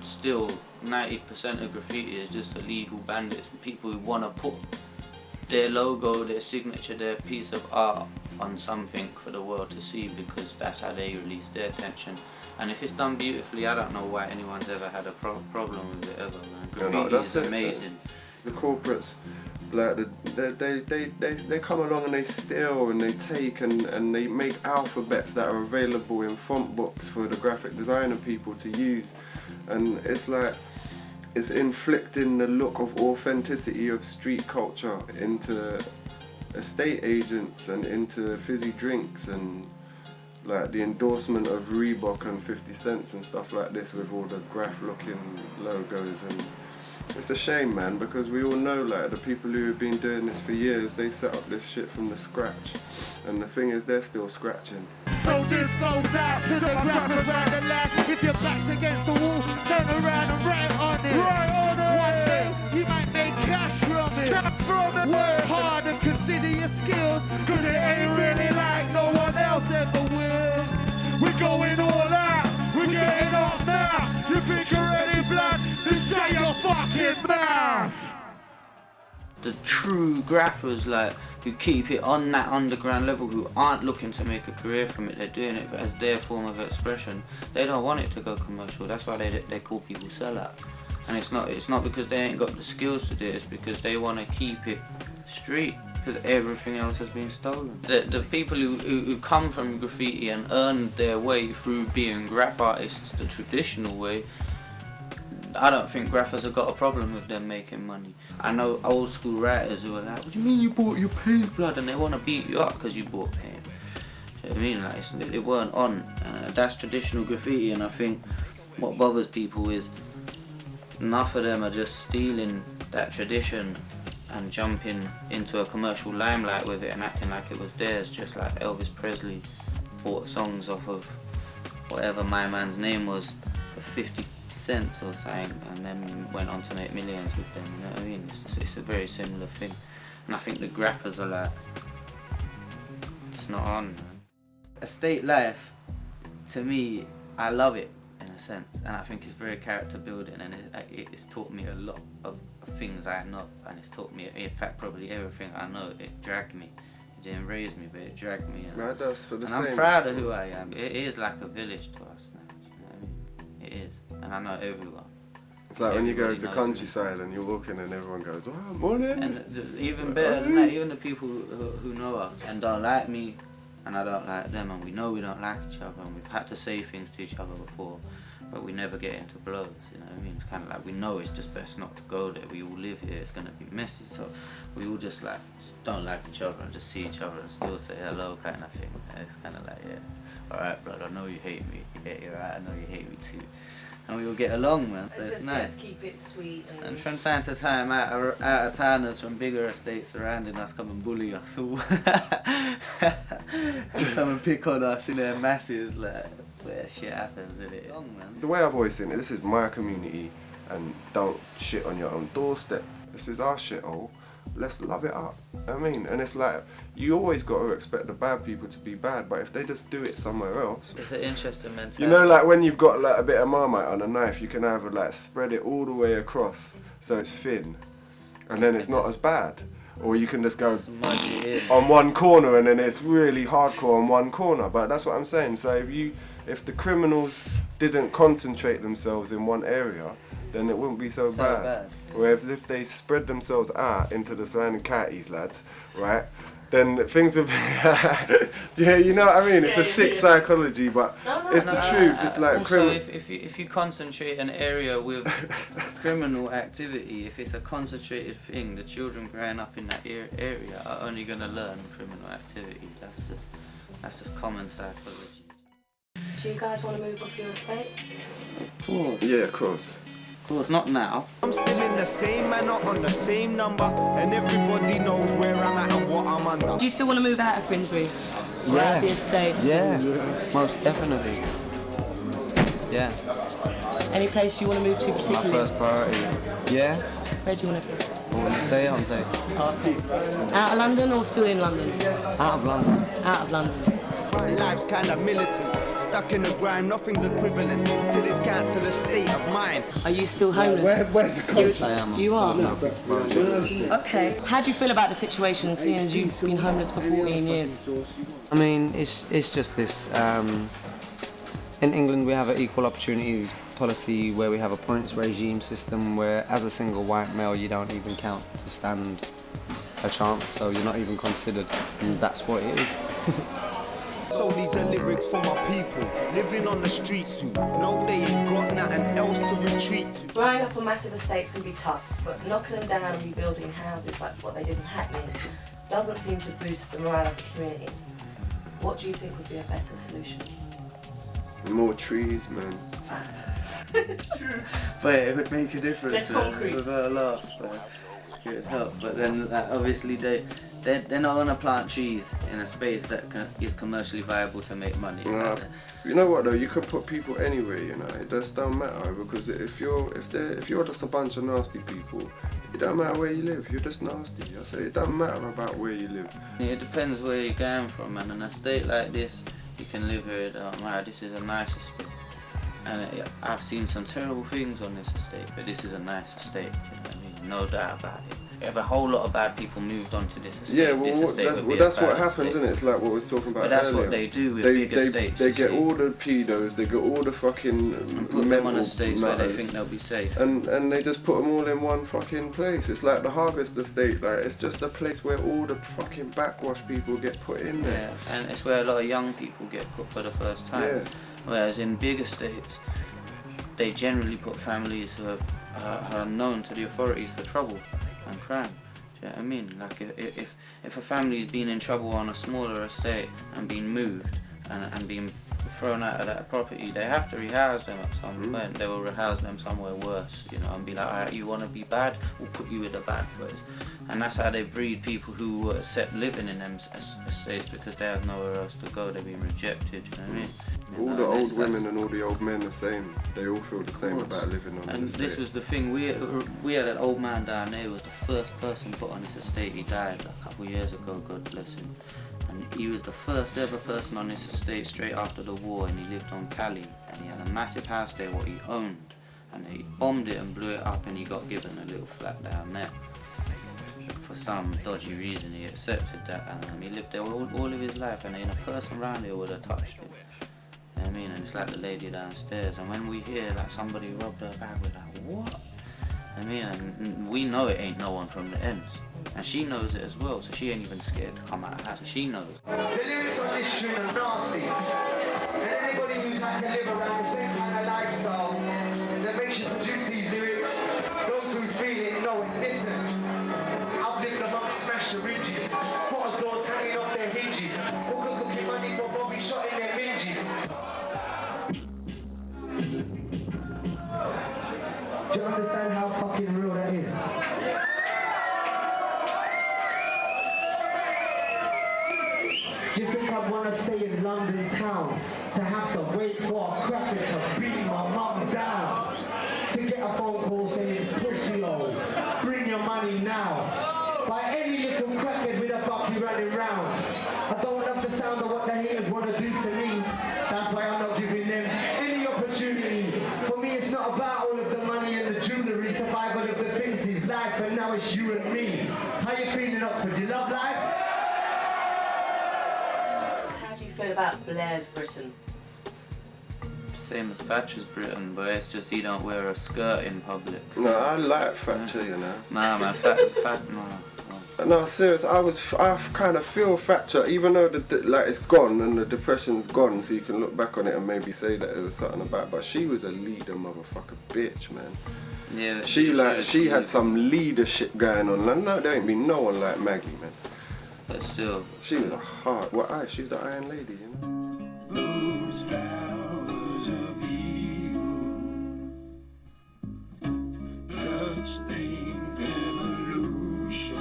still, 90% of graffiti is just illegal bandits. People who want to put their logo, their signature, their piece of art on something for the world to see, because that's how they release their attention. And if it's done beautifully, I don't know why anyone's ever had a problem with it ever, man. Graffiti is amazing. The corporates, like, they come along and they steal and they take and they make alphabets that are available in font books for the graphic designer people to use. And it's like, it's inflicting the look of authenticity of street culture into estate agents and into fizzy drinks and like the endorsement of Reebok and 50 cents and stuff like this with all the graph looking logos. And it's a shame, man, because we all know, like, the people who have been doing this for years, they set up this shit from the scratch, and the thing is, they're still scratching. So this goes out to the rappers round the land. If your back's against the wall, turn around and write on it. One day you might make cash from it. Work hard and consider your skills, cause it ain't really like no one else ever will. We're going all out, we're getting off now. You think you're ready, blood? Then shut your fucking mouth. The true graphers, like, who keep it on that underground level, who aren't looking to make a career from it, they're doing it as their form of expression. They don't want it to go commercial. That's why they call people sellout. And it's not because they ain't got the skills to do it, it's because they want to keep it street, because everything else has been stolen. The people who come from graffiti and earned their way through being graph artists the traditional way, I don't think graphers have got a problem with them making money. I know old school writers who are like, what do you mean you bought your paint, blood? And they want to beat you up because you bought paint. You know what I mean? Like, it weren't on. That's traditional graffiti, and I think what bothers people is enough of them are just stealing that tradition and jumping into a commercial limelight with it and acting like it was theirs, just like Elvis Presley bought songs off of whatever my man's name was for 50 cents or something, and then went on to make millions with them. You know what I mean? It's a very similar thing, and I think the graphers are like, it's not on, man. Estate life, to me, I love it in a sense, and I think it's very character building, and it's taught me a lot of things I know, and it's taught me, in fact, probably everything I know. It dragged me. It didn't raise me, but it dragged me. Right, that's for the and same. I'm proud of who I am. It is like a village to us now. You know what I mean? It is. And I know everyone. It's like when you go to Everybody knows countryside and you're walking and everyone goes, oh, morning. And even better than that, even the people who know us and don't like me, and I don't like them, and we know we don't like each other, and we've had to say things to each other before, but we never get into blows, you know what I mean? It's kind of like we know it's just best not to go there. We all live here, it's going to be messy, so we all just like don't like each other and just see each other and still say hello kind of thing. And it's kind of like, yeah, alright, brother, I know you hate me. Yeah, you're right, I know you hate me too. And we all get along, man, so it's nice. Keep it sweet. And from time to time, out of towners from bigger estates surrounding us come and bully us all. Come and pick on us in their masses, like, where shit happens, isn't it? The way I've always seen it, this is my community, and don't shit on your own doorstep. This is our shithole. Let's love it up. I mean, and it's like, you always got to expect the bad people to be bad, but if they just do it somewhere else. It's an interesting mentality. You know, like when you've got like a bit of Marmite on a knife, you can either like spread it all the way across so it's thin, and then it's not as bad. Or you can just go on one corner and then it's really hardcore on one corner. But that's what I'm saying. So if the criminals didn't concentrate themselves in one area, then it wouldn't be so bad. Whereas if they spread themselves out into the surrounding counties, lads, right, then things would be... yeah, you know what I mean? It's a sick psychology, but it's the truth. It's like... Also, if you concentrate an area with criminal activity, if it's a concentrated thing, the children growing up in that area are only going to learn criminal activity. That's just common psychology. Do you guys want to move off your estate? Of course. Yeah, of course. Of course, not now. I'm still in the same manner on the same number, and everybody knows where I'm at and what I'm under. Do you still want to move out of Finsbury? Or out of the estate? Yeah, most definitely. Yeah. Any place you want to move to particularly? My first priority. Yeah. Where do you want to go? I want to say it, I'm saying. Out of London or still in London? Out of London. Out of London. Life's kinda militant, stuck in the grind, nothing's equivalent to this council state of mind. Are you still homeless? Where's the concept? I am. You are? Okay. How do you feel about the situation, seeing as you've been homeless for 14 years? I mean, it's just this. In England, we have an equal opportunities policy where we have a points regime system where, as a single white male, you don't even count to stand a chance, so you're not even considered, and that's what it is. So these are lyrics for my people, living on the streets who know they ain't got nothing else to retreat to. Growing up on massive estates can be tough, but knocking them down and rebuilding houses like what they did in Hackney doesn't seem to boost the morale of the community. What do you think would be a better solution? More trees, man. It's true. But it would make a difference. Less concrete. Without a laugh. It would help. But then obviously they're not going to plant trees in a space that is commercially viable to make money. You know what though? You could put people anywhere. You know, it just don't matter because if you're just a bunch of nasty people, it don't matter where you live. You're just nasty. I say it don't matter about where you live. It depends where you're going from, and in a state like this, you can live here. It don't matter. This is a nice estate, and I've seen some terrible things on this estate, but this is a nice estate. You know what I mean? No doubt about it. If a whole lot of bad people moved onto this estate, yeah, well, this estate that's what happens, isn't it? It's like what we was talking about But that's earlier. what they do with big estates. They get all the pedos, they get all the fucking and put them on estates where they think they'll be safe. And they just put them all in one fucking place. It's like the Harvest Estate, like it's just a place where all the fucking backwash people get put in there. Yeah, and it's where a lot of young people get put for the first time. Yeah. Whereas in big estates, they generally put families who are known to the authorities for trouble and crime. Do you know what I mean? Like if a family's been in trouble on a smaller estate and been moved and been thrown out of that property, they have to rehouse them at some point. They will rehouse them somewhere worse, you know, and be like, alright, you want to be bad, we'll put you in a bad place. And that's how they breed people who accept living in them estates because they have nowhere else to go, they've been rejected, you know what I mean? All the old women and all the old men the same. They all feel the same about living on and this estate. This was the thing, we had an old man down there who was the first person put on this estate. He died a couple of years ago, God bless him. And he was the first ever person on this estate straight after the war, and he lived on Cali, and he had a massive house there what he owned, and he bombed it and blew it up, and he got given a little flat down there. For some dodgy reason he accepted that, and he lived there all of his life, and ain't a person around here would have touched him. You know what I mean? And it's like the lady downstairs, and when we hear like somebody robbed her bag, we're like, what? I mean, and we know it ain't no one from the ends. And she knows it as well, so she ain't even scared to come out of the house. She knows. The lyrics on this tune are nasty. And anybody who's had to live around the same kind of lifestyle that makes you produce these lyrics, those who feel it know it. Listen, I've lived amongst smashed ridges, spotters doors hanging off their hinges, hookers looking money for Bobby shot in their minges. Do you understand how fucking real that is? Do you think I'd want to stay in London town to have to wait for a cracker to beat my mum down? To get a phone call saying, pussy low, bring your money now. By any little crackhead with a bucky running round. I don't love the sound of what the haters want to do to me. That's why I'm not giving them any opportunity. For me it's not about all of the money and the jewellery. Survival of the things is life, and now it's you and me. How you feeling, Oxford? You love life? How do you feel about Blair's Britain? Same as Thatcher's Britain, but it's just he don't wear a skirt in public. No, I like Thatcher, you know. Nah, man, No, serious. I kind of feel Thatcher, even though like it's gone and the depression's gone, so you can look back on it and maybe say that it was something about. But she was a leader, motherfucker, bitch, man. Yeah. She had some leadership going on. Like, no, there ain't been no one like Maggie, man. But still, she was a hard. Well, she was the Iron Lady, you know. Those flowers of evil, bloodstained revolutions,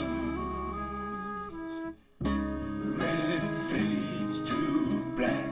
red fades to black.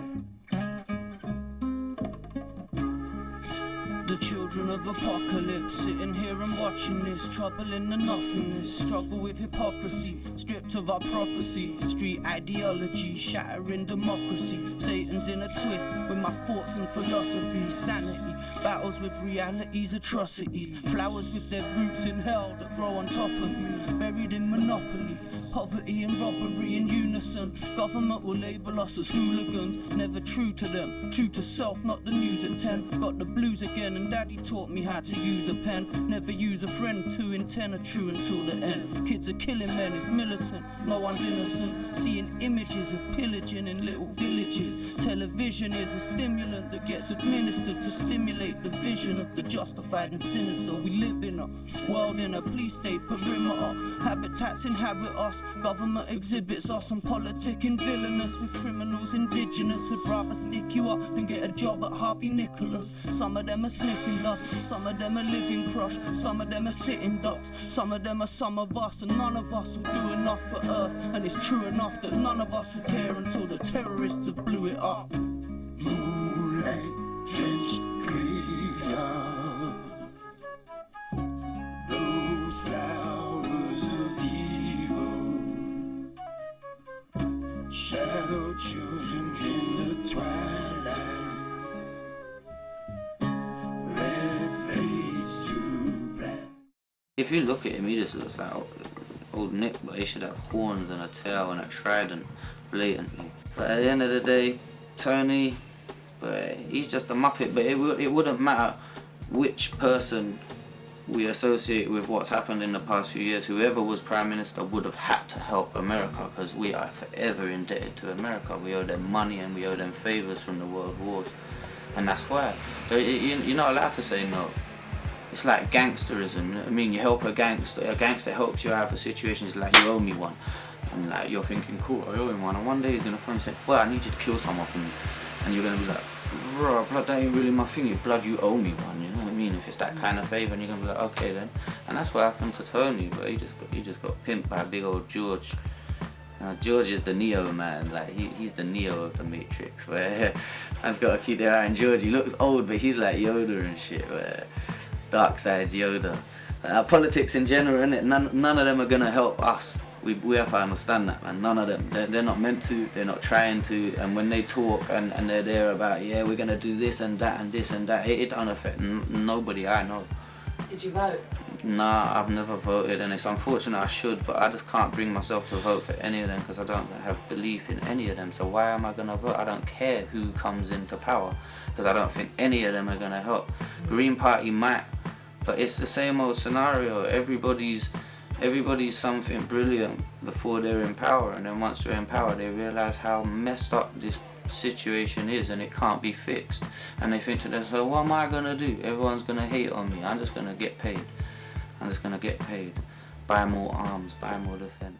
The children of apocalypse, sitting here and watching this, trouble in the nothingness, struggle with hypocrisy, stripped of our prophecy, street ideology, shattering democracy, Satan's in a twist with my thoughts and philosophy, sanity, battles with realities, atrocities, flowers with their roots in hell that grow on top of me, buried in monopoly, poverty and robbery in unison, government will label us as hooligans, never true to them, true to self, not the news at 10, got the blues again and daddy taught me how to use a pen, never use a friend, 2 in 10 are true until the end, kids are killing men, it's militant, no one's innocent, seeing images of pillaging in little villages, television is a stimulant that gets administered to stimulate the vision of the justified and sinister, we live in a world in a police state perimeter, habitats inhabit us, government exhibits us and politicking villainous with criminals indigenous who'd rather stick you up than get a job at Harvey Nicholas. Some of them are sniffing love, some of them are living crush, some of them are sitting ducks, some of them are some of us, and none of us will do enough for Earth. And it's true enough that none of us will care until the terrorists have blew it up. Moonlight drenched graveyard, those flowers of evil, shadow children in the twilight, red fades to black. If you look at him, he just looks like old Nick, but he should have horns and a tail and a trident, blatantly. But at the end of the day, Tony, but he's just a muppet. But it wouldn't matter which person we associate with what's happened in the past few years. Whoever was Prime Minister would have had to help America, because we are forever indebted to America. We owe them money and we owe them favours from the world wars, and that's why. You're not allowed to say no. It's like gangsterism. I mean, you help a gangster helps you out of a situation. It's like, you owe me one, and like you're thinking, cool, I owe him one, and one day he's gonna phone and say, well, I need you to kill someone for me, and you're gonna be like, bro, blood, that ain't really my thing. Blood, you owe me one. You know what I mean? If it's that kind of favour, and you're gonna be like, okay then. And that's what happened to Tony, but he just got pimped by big old George. George is the Neo man, like he's the Neo of the Matrix, where man's got to keep their eye on George. He looks old, but he's like Yoda and shit, where Darkseid's Yoda. Politics in general, innit? None of them are gonna help us. We have to understand that, man. None of them. They're not meant to. They're not trying to. And when they talk and they're there about, yeah, we're gonna do this and that and this and that, it don't affect nobody I know. Did you vote? Nah, I've never voted, and it's unfortunate. I should, but I just can't bring myself to vote for any of them because I don't have belief in any of them. So why am I gonna vote? I don't care who comes into power because I don't think any of them are gonna help. Green Party might, but it's the same old scenario. Everybody's something brilliant before they're in power, and then once they're in power they realise how messed up this situation is and it can't be fixed, and they think to themselves, what am I gonna do? Everyone's gonna hate on me. I'm just gonna get paid. Buy more arms, buy more defence.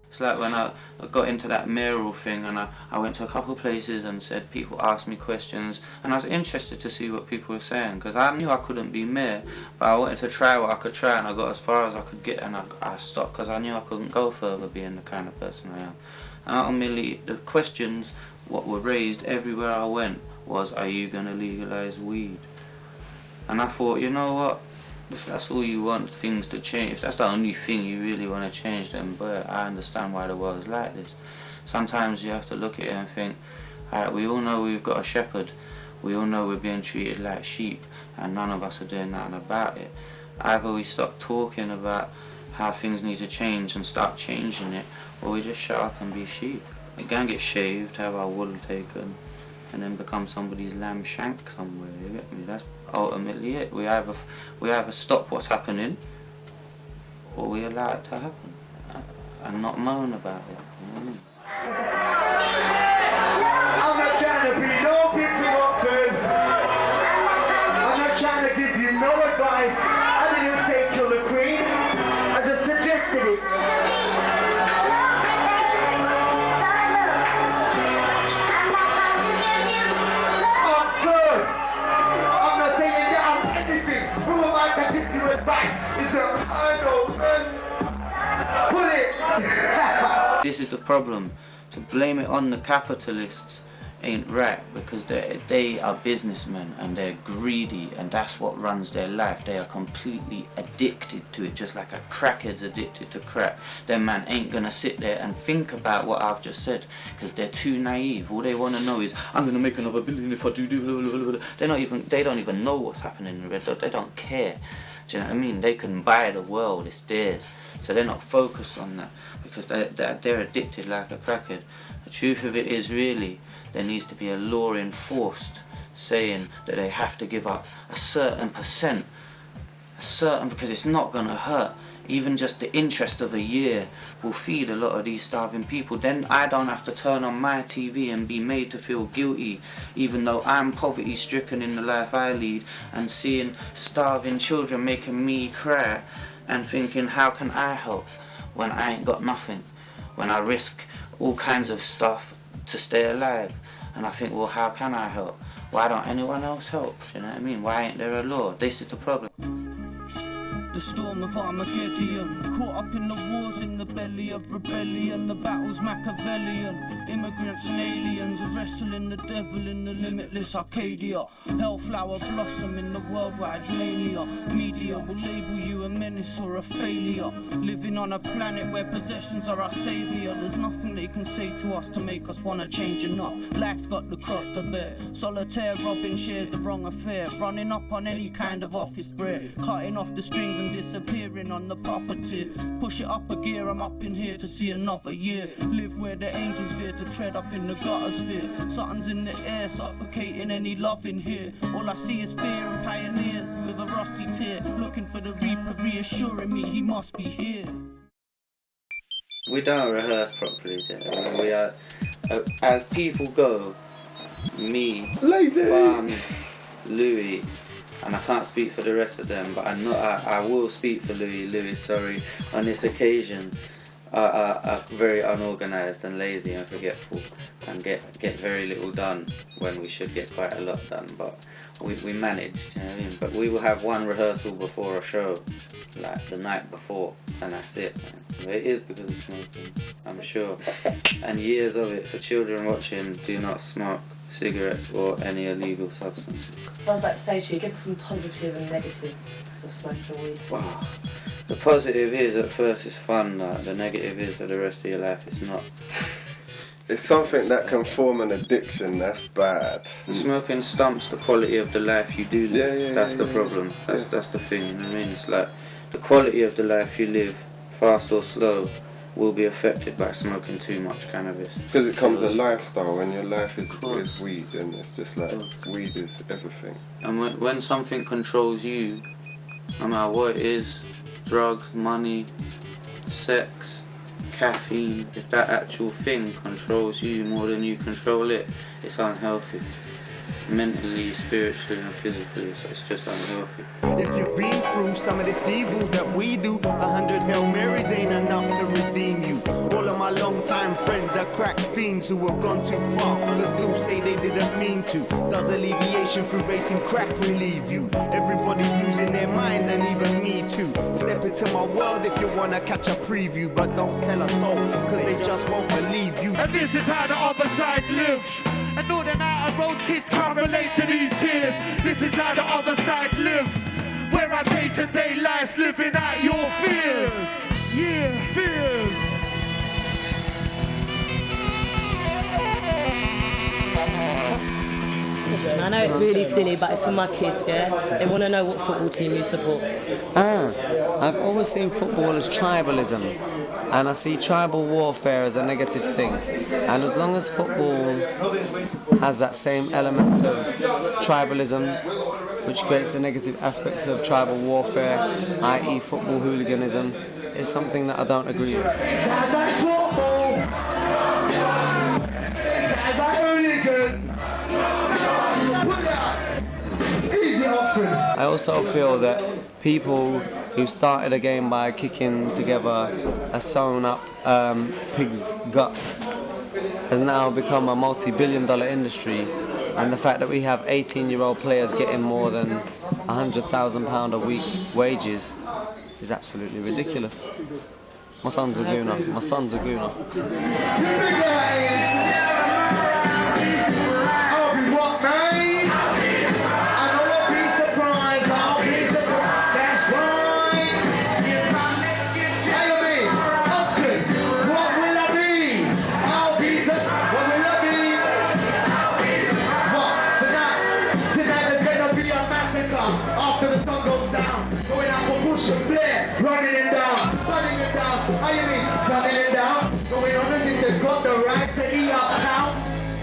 It's like when I got into that mayoral thing, and I went to a couple of places and said, people asked me questions, and I was interested to see what people were saying, because I knew I couldn't be mayor, but I wanted to try what I could try, and I got as far as I could get, and I stopped because I knew I couldn't go further being the kind of person I am. And ultimately the questions what were raised everywhere I went was, are you going to legalise weed? And I thought, you know what, if that's all you want things to change, if that's the only thing you really want to change, then but I understand why the world is like this. Sometimes you have to look at it and think, alright, we all know we've got a shepherd, we all know we're being treated like sheep, and none of us are doing nothing about it. Either we stop talking about how things need to change and start changing it, or we just shut up and be sheep. We go and get shaved, have our wool taken, and then become somebody's lamb shank somewhere, you get me? That's ultimately it. We either stop what's happening, or we allow it to happen. and not moan about it. I'm not trying to be no victim. I'm not trying to give you no advice. I didn't say kill the queen. I just suggested it. Absurd. I'm not saying that I'm anything. Who am I to give you advice? Is that I know, man. Pull it. This is the problem. To blame it on the capitalists ain't right, because they are businessmen and they're greedy, and that's what runs their life. They are completely addicted to it, just like a crackhead's addicted to crack. Them man ain't gonna sit there and think about what I've just said, because they're too naive. All they want to know is, I'm gonna make another billion if I do. They don't even know what's happening in Red Dot. They don't care. Do you know what I mean? They can buy the world, it's theirs. So they're not focused on that, because they're addicted like a crackhead. The truth of it is, really, there needs to be a law enforced saying that they have to give up a certain percent, because it's not going to hurt. Even just the interest of a year will feed a lot of these starving people. Then I don't have to turn on my TV and be made to feel guilty, even though I'm poverty stricken in the life I lead, and seeing starving children making me cry and thinking, how can I help when I ain't got nothing, when I risk all kinds of stuff to stay alive? And I think, well, how can I help? Why don't anyone else help? Do you know what I mean? Why ain't there a law? This is the problem. The storm of Armageddon, caught up in the wars in the belly of rebellion. The battle's Machiavellian, immigrants and aliens are wrestling the devil in the limitless Arcadia. Hellflower blossom in the worldwide mania. Media will label you a menace or a failure. Living on a planet where possessions are our savior. There's nothing they can say to us to make us wanna change enough. Life's got the cross to bear. Solitaire robbing shares the wrong affair. Running up on any kind of office bread. Cutting off the strings and disappearing on the property. Push it up a gear, I'm up in here to see another year. Live where the angels fear to tread up in the gutter sphere. Something's in the air, suffocating any love in here. All I see is fear and pioneers with a rusty tear. Looking for the reaper, reassuring me he must be here. We don't rehearse properly, do we? We are, as people go, me, Farms, Louis, and I can't speak for the rest of them, but I will speak for Louis, sorry, on this occasion, are very unorganised and lazy and forgetful, and get very little done when we should get quite a lot done, but we managed, you know what I mean? But we will have one rehearsal before a show, like the night before, and that's it. It is because of smoking, I'm sure, and years of it, so children watching, do not smoke cigarettes or any illegal substances. So I was about to say to you, give us some positive and negatives of smoking weed. Wow. The positive is, at first it's fun, the negative is for the rest of your life it's not. It's something that can form an addiction, that's bad. Smoking stumps the quality of the life you do live. That's the problem. That's the thing, you know what I mean? It's like the quality of the life you live, fast or slow, will be affected by smoking too much cannabis. Because it becomes a lifestyle. When your life is weed, and it's just like weed is everything. And when something controls you, no matter what it is, drugs, money, sex, caffeine, if that actual thing controls you more than you control it, it's unhealthy. Mentally, spiritually and physically, so it's just unhealthy. If you've been through some of this evil that we do, 100 Hail Marys ain't enough to redeem you. All of my long-time friends are crack fiends who have gone too far, but still say they didn't mean to. Does alleviation through racing crack relieve you? Everybody's losing their mind, and even me too. Step into my world if you wanna catch a preview, but don't tell us so, cause they just won't believe you. And this is how the other side lives. And all them out of road kids can't relate to these tears. This is how the other side live. Where our day-to-day life's living out your fears. Yeah, fears. Listen, I know it's really silly, but it's for my kids, yeah? They want to know what football team you support. I've always seen football as tribalism, and I see tribal warfare as a negative thing. And as long as football has that same elements of tribalism, which creates the negative aspects of tribal warfare, i.e. football hooliganism, is something that I don't agree with. I also feel that people who started a game by kicking together a sewn up pig's gut has now become a multi-billion-dollar industry, and the fact that we have 18-year-old players getting more than £100,000 a week wages is absolutely ridiculous. My son's a gooner. My son's a gooner. Running him down, how you mean? Running him down, going on as if they've got the right to eat up town.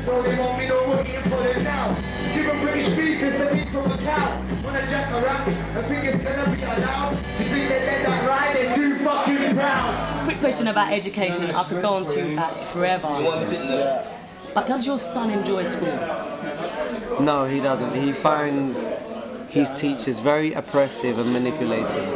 No, they want me to work in for them now. Give them British beef is the meat from a cow. When I jack a rap, I think it's gonna be allowed. You think they let that ride, they're too fucking proud. Quick question about education, I could go on to that forever. But does your son enjoy school? No, he doesn't. He finds his teachers very oppressive and manipulating.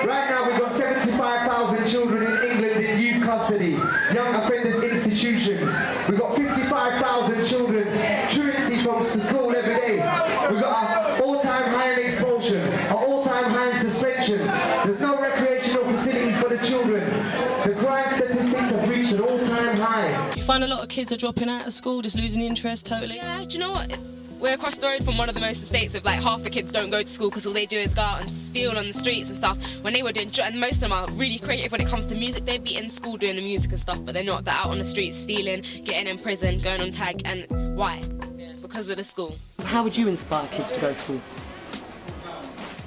Right now we've got 75,000 children in England in youth custody, young offenders institutions. We've got 55,000 children truancy from school every day. We've got an all-time high in expulsion, an all-time high in suspension. There's no recreational facilities for the children. The crime statistics have reached an all-time high. Do you find a lot of kids are dropping out of school, just losing interest totally? Yeah, do you know what? We're across the road from one of the most estates of like half the kids don't go to school because all they do is go out and steal on the streets and stuff. When they were doing, and most of them are really creative when it comes to music. They'd be in school doing the music and stuff, but they're not. They're out on the streets stealing, getting in prison, going on tag. And why? Because of the school. How would you inspire kids to go to school?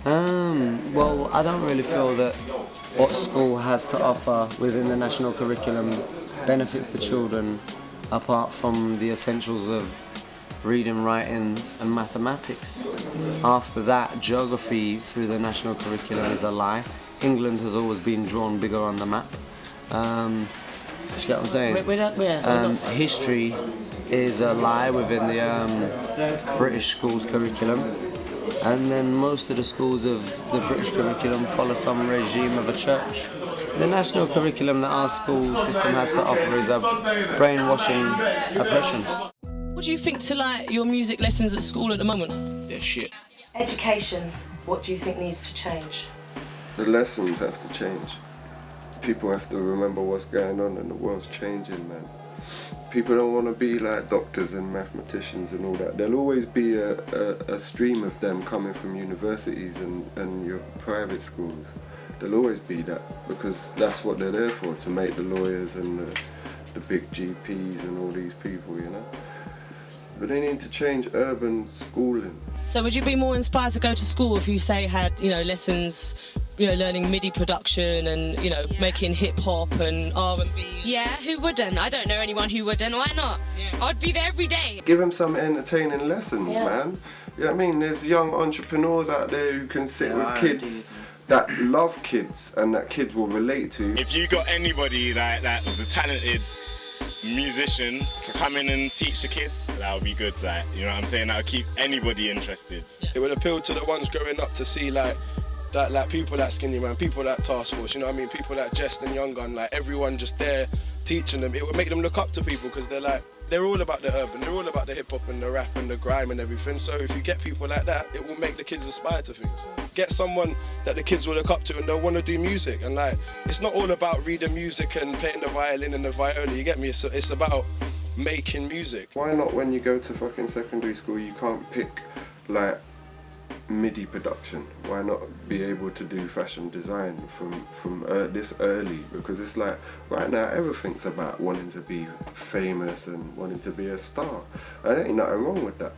Well, I don't really feel that what school has to offer within the national curriculum benefits the children apart from the essentials of reading, writing and mathematics. After that, geography through the national curriculum is a lie. England has always been drawn bigger on the map. You get what I'm saying? History is a lie within the British schools curriculum. And then most of the schools of the British curriculum follow some regime of a church. The national curriculum that our school system has to offer is a brainwashing oppression. What do you think to like your music lessons at school at the moment? They're shit. Education, what do you think needs to change? The lessons have to change. People have to remember what's going on and the world's changing, man. People don't want to be like doctors and mathematicians and all that. There'll always be a stream of them coming from universities and your private schools. There'll always be that, because that's what they're there for, to make the lawyers and the big GPs and all these people, you know. But they need to change urban schooling. So would you be more inspired to go to school if you say had, lessons, learning MIDI production and, making hip hop and R&B? Yeah, who wouldn't? I don't know anyone who wouldn't. Why not? Yeah. I'd be there every day. Give them some entertaining lessons, man. You know what I mean? There's young entrepreneurs out there who can sit with kids that love kids and that kids will relate to. If you got anybody that was a talented musician to come in and teach the kids, that would be good. You know what I'm saying? That would keep anybody interested. It would appeal to the ones growing up to see like people like Skinnyman, people like Task Force, you know what I mean? People like Jest and Young Gun, like everyone just there teaching them. It would make them look up to people because they're all about the urban, they're all about the hip hop and the rap and the grime and everything. So if you get people like that, it will make the kids aspire to things. Get someone that the kids will look up to and they'll want to do music. And it's not all about reading music and playing the violin and the viola, you get me? It's about making music. Why not when you go to fucking secondary school you can't pick MIDI production? Why not be able to do fashion design from this early? Because it's right now everything's about wanting to be famous and wanting to be a star. And there ain't nothing wrong with that.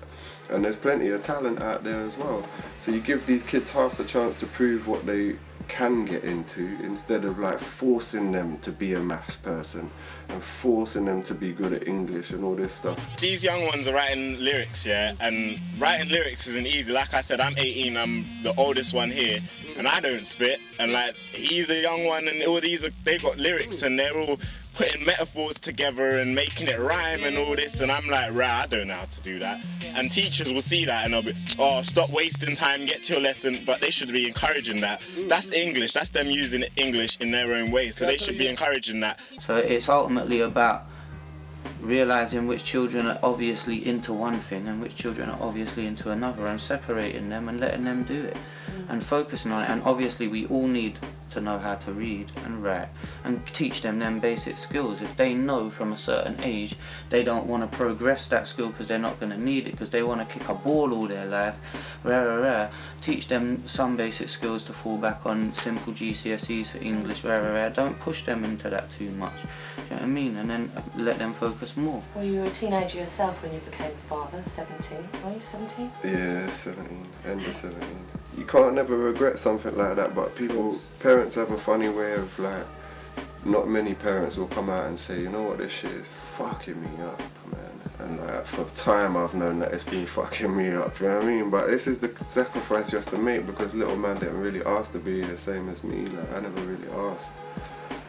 And there's plenty of talent out there as well. So you give these kids half the chance to prove what they can get into, instead of like forcing them to be a maths person and forcing them to be good at English and all this stuff. These young ones are writing lyrics, yeah, and writing lyrics isn't easy. Like I said, I'm 18, I'm the oldest one here, and I don't spit, and like he's a young one, and all these they got lyrics, and they're all putting metaphors together and making it rhyme and all this, and I'm like, right, I don't know how to do that. And teachers will see that and they'll be, oh, stop wasting time, get to your lesson, but they should be encouraging that. That's English, that's them using English in their own way, so they should be encouraging that. So it's ultimately about realising which children are obviously into one thing and which children are obviously into another, and separating them and letting them do it and focusing on it. And obviously we all need to know how to read and write and teach them basic skills. If they know from a certain age they don't want to progress that skill because they're not going to need it, because they want to kick a ball all their life, teach them some basic skills to fall back on, simple GCSEs for English, don't push them into that too much, you know what I mean, and then let them focus more. Well, you were a teenager yourself when you became a father, 17, were you 17? Yeah, 17, end of 17. You can't never regret something like that, but parents have a funny way of like, not many parents will come out and say, you know what, this shit is fucking me up, man. And like, for time I've known that it's been fucking me up, you know what I mean? But this is the sacrifice you have to make, because little man didn't really ask to be the same as me, like I never really asked.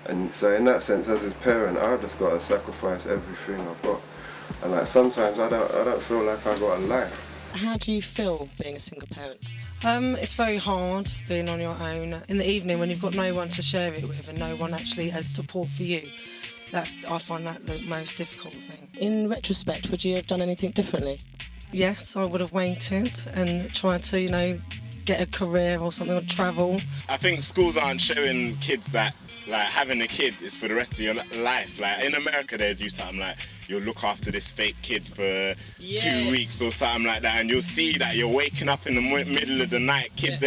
And so in that sense, as his parent, I just got to sacrifice everything I've got. And like sometimes I don't feel like I got a life. How do you feel being a single parent? It's very hard being on your own. In the evening when you've got no one to share it with and no one actually has support for you, I find that the most difficult thing. In retrospect, would you have done anything differently? Yes, I would have waited and tried to, get a career or something, or travel. I think schools aren't showing kids that like having a kid is for the rest of your life. Like in America they do something like you'll look after this fake kid for 2 weeks or something like that, and you'll see that you're waking up in the middle of the night. Kids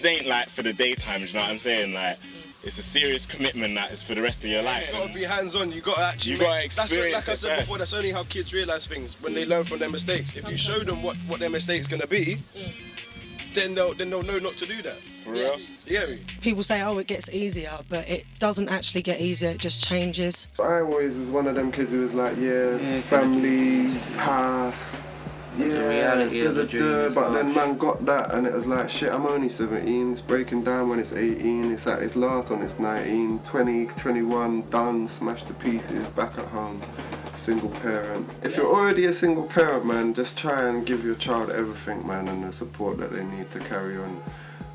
ain't like for the daytime, you know what I'm saying? Like it's a serious commitment that is for the rest of your life. You've got to be hands-on, you've got to actually experience. Like I said before, that's only how kids realise things, when they learn from their mistakes. If you show them what their mistake's going to be, then they'll know not to do that. For real? Yeah. People say, oh, it gets easier, but it doesn't actually get easier, it just changes. I always was one of them kids who was like, family, past, but then man got that and it was like, shit, I'm only 17, it's breaking down when it's 18, it's at its last when it's 19, 20, 21, done, smashed to pieces, back at home, single parent. If you're already a single parent, man, just try and give your child everything, man, and the support that they need to carry on,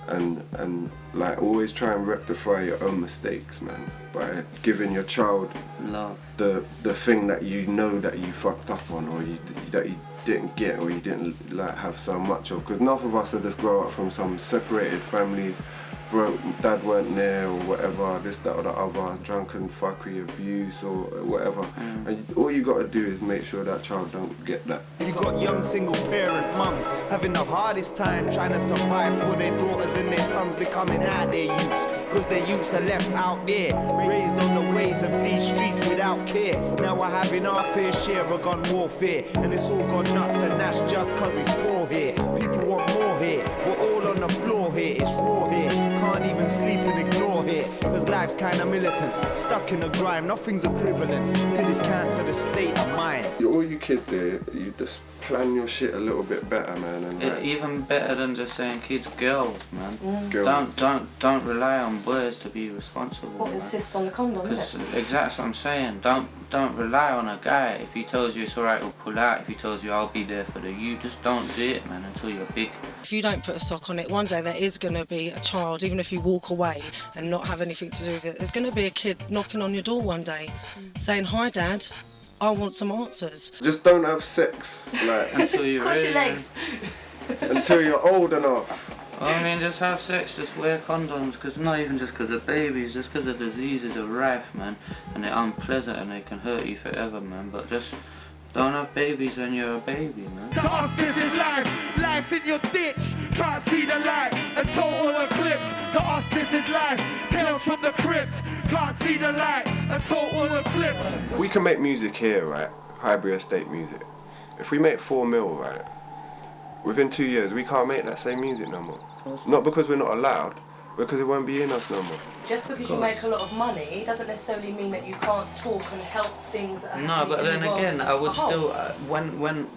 and like always try and rectify your own mistakes, man, by giving your child love, the thing that you know that you fucked up on, or that you didn't get, or you didn't like have so much of, because enough of us that just grow up from some separated families, broke, dad weren't there or whatever, this, that or the other, drunken fuckery, abuse or whatever, and all you got to do is make sure that child don't get that. You got young single parent mums having the hardest time trying to survive for their daughters and their sons becoming out their youths, because their youths are left out there, raised on the ways of these streets without care. Now we're having our fair share of gun warfare, and it's all gone nuts, and that's just cause it's poor here. People want more here, we're all on the floor here, it's raw here, can't even sleep and ignore here, cause life's kinda militant, stuck in the grime, nothing's equivalent to this cancer, the state of mind. All you kids here, you just plan your shit a little bit better, man, and like, even better than just saying kids, girls, man. Girls. Don't rely on boys to be responsible. Or insist on the condom, because exactly what I'm saying. Don't rely on a guy. If he tells you it's alright, he'll pull out. If he tells you I'll be there for you, just don't do it, man, until you're big. If you don't put a sock on it, one day there is going to be a child, even if you walk away and not have anything to do with it, there's going to be a kid knocking on your door one day saying, hi dad, I want some answers. Just don't have sex, like until you're Cross your ready. legs. Until you're old enough. I mean, just have sex, just wear condoms, because not even just because of babies, just because the diseases are rife, man, and they're unpleasant and they can hurt you forever, man, but just don't have babies when you're a baby, man. To us this is life, life in your ditch, can't see the light, a total eclipse. To us this is life, tales from the crypt, can't see the light, a total eclipse. We can make music here, right? Highbury Estate music. If we make 4 mil, right? Within 2 years, we can't make that same music no more. Not because we're not allowed, Because it won't be in us no more. Just because you make a lot of money doesn't necessarily mean that you can't talk and help things that are No, happening but in then the world again, as I would a whole. still,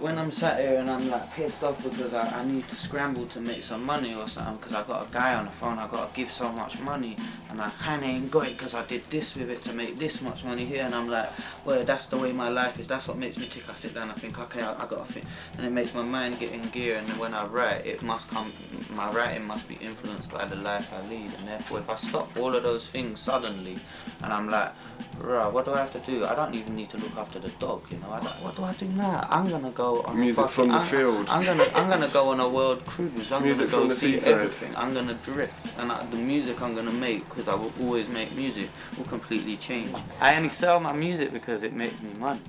when I'm sat here and I'm like pissed off because I need to scramble to make some money or something because I got a guy on the phone, I got to give so much money and I kind of ain't got it because I did this with it to make this much money here, and I'm like, well, that's the way my life is, that's what makes me tick. I sit down, I think, okay, I got to think, and it makes my mind get in gear, and then when I write, it must come, my writing must be influenced by the life I lead, and therefore if I stop all of those things suddenly and I'm like, bruh, what do I have to do? I don't even need to look after the dog, you know. What do I do now? I'm gonna go on music from the field. I'm gonna go on a world cruise. I'm Music gonna from go the see seaside. everything. I'm gonna drift, and the music I'm gonna make, because I will always make music, will completely change. I only sell my music because it makes me money.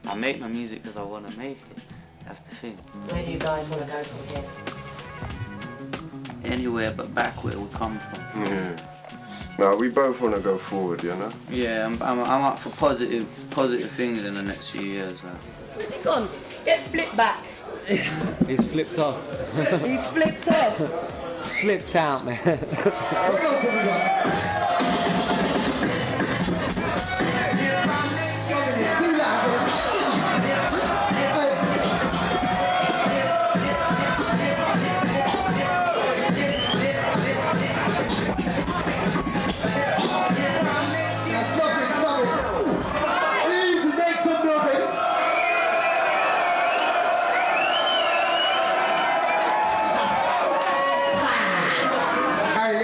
I make my music because I want to make it. That's the thing. Where do you guys want to go from here? Anywhere but back where we come from. Yeah. No, we both want to go forward, you know? Yeah, I'm up for positive things in the next few years. Like. Where's he gone? Get flipped back. He's flipped off. He's flipped off. He's flipped out, man.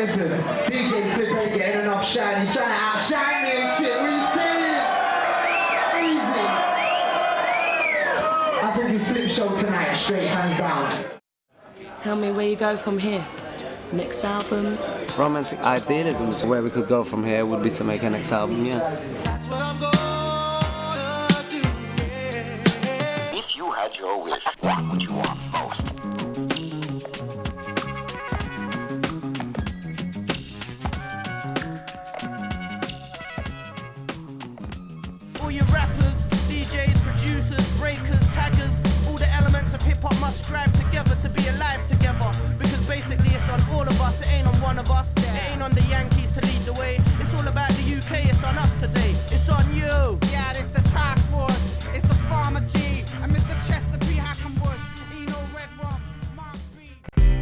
Listen, DJ Flip ain't getting enough shine. He's trying to outshine me and shit. What are you saying? Easy. I think it's Flip show tonight, straight hands down. Tell me where you go from here. Next album? Romantic idealism is where we could go from here, would be to make a next album, yeah. If you had your wish, what would you want most? All your rappers, DJs, producers, breakers, taggers, all the elements of hip-hop must strive together to be alive together. Because basically it's on all of us, it ain't on one of us. It ain't on the Yankees to lead the way. It's all about the UK, it's on us today. It's on you. Yeah, it's the Task Force, it's the Farmer G, and Mr. Chester B. Hackenbush. Eno Red Rum, Mark B.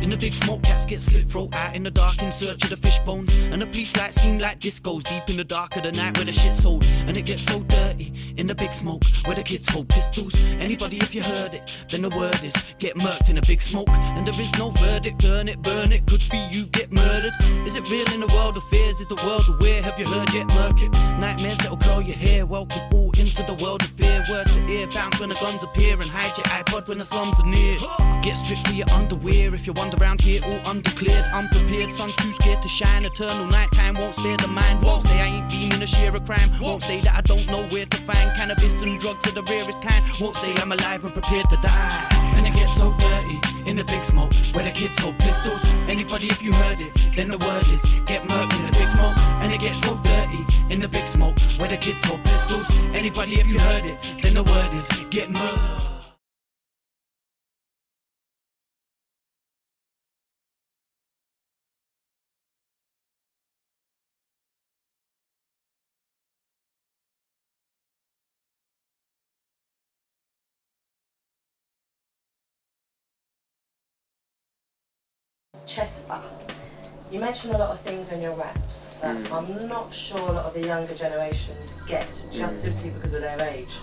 In the big smoke, cats get slit throat out in the dark in search of the fish bones. And the police lights seem like discos deep in the dark of the night where the shit's sold. And it gets so dirty in the big smoke where the kids hold pistols. Anybody, if you heard it, then the word is get murked in a big smoke. And there is no verdict, burn it, could be you get murdered. Is it real in the world of fears? Is the world aware? Have you heard yet? Murk it. Nightmares that'll curl your hair. Welcome all into the world of fear. Word to ear, bounce when the guns appear, and hide your iPod when the slums are near. Get stripped to your underwear if you wander around here all undeclared, unprepared. Sun's too scared to shine. Eternal nighttime won't spare the mind. Won't say I ain't been in a share of crime. Won't say that I don't know where to find cannabis and drugs of the rarest kind. Won't say I'm alive and prepared to die. And it gets so dirty in the big smoke where the kids hold pistols. Anybody, if you heard it, then the word is get murked in the big smoke. And it gets so dirty in the big smoke where the kids hold pistols. Anybody, if you heard it, then the word is get murked. Chester, you mention a lot of things in your raps that I'm not sure a lot of the younger generation get, just simply because of their age.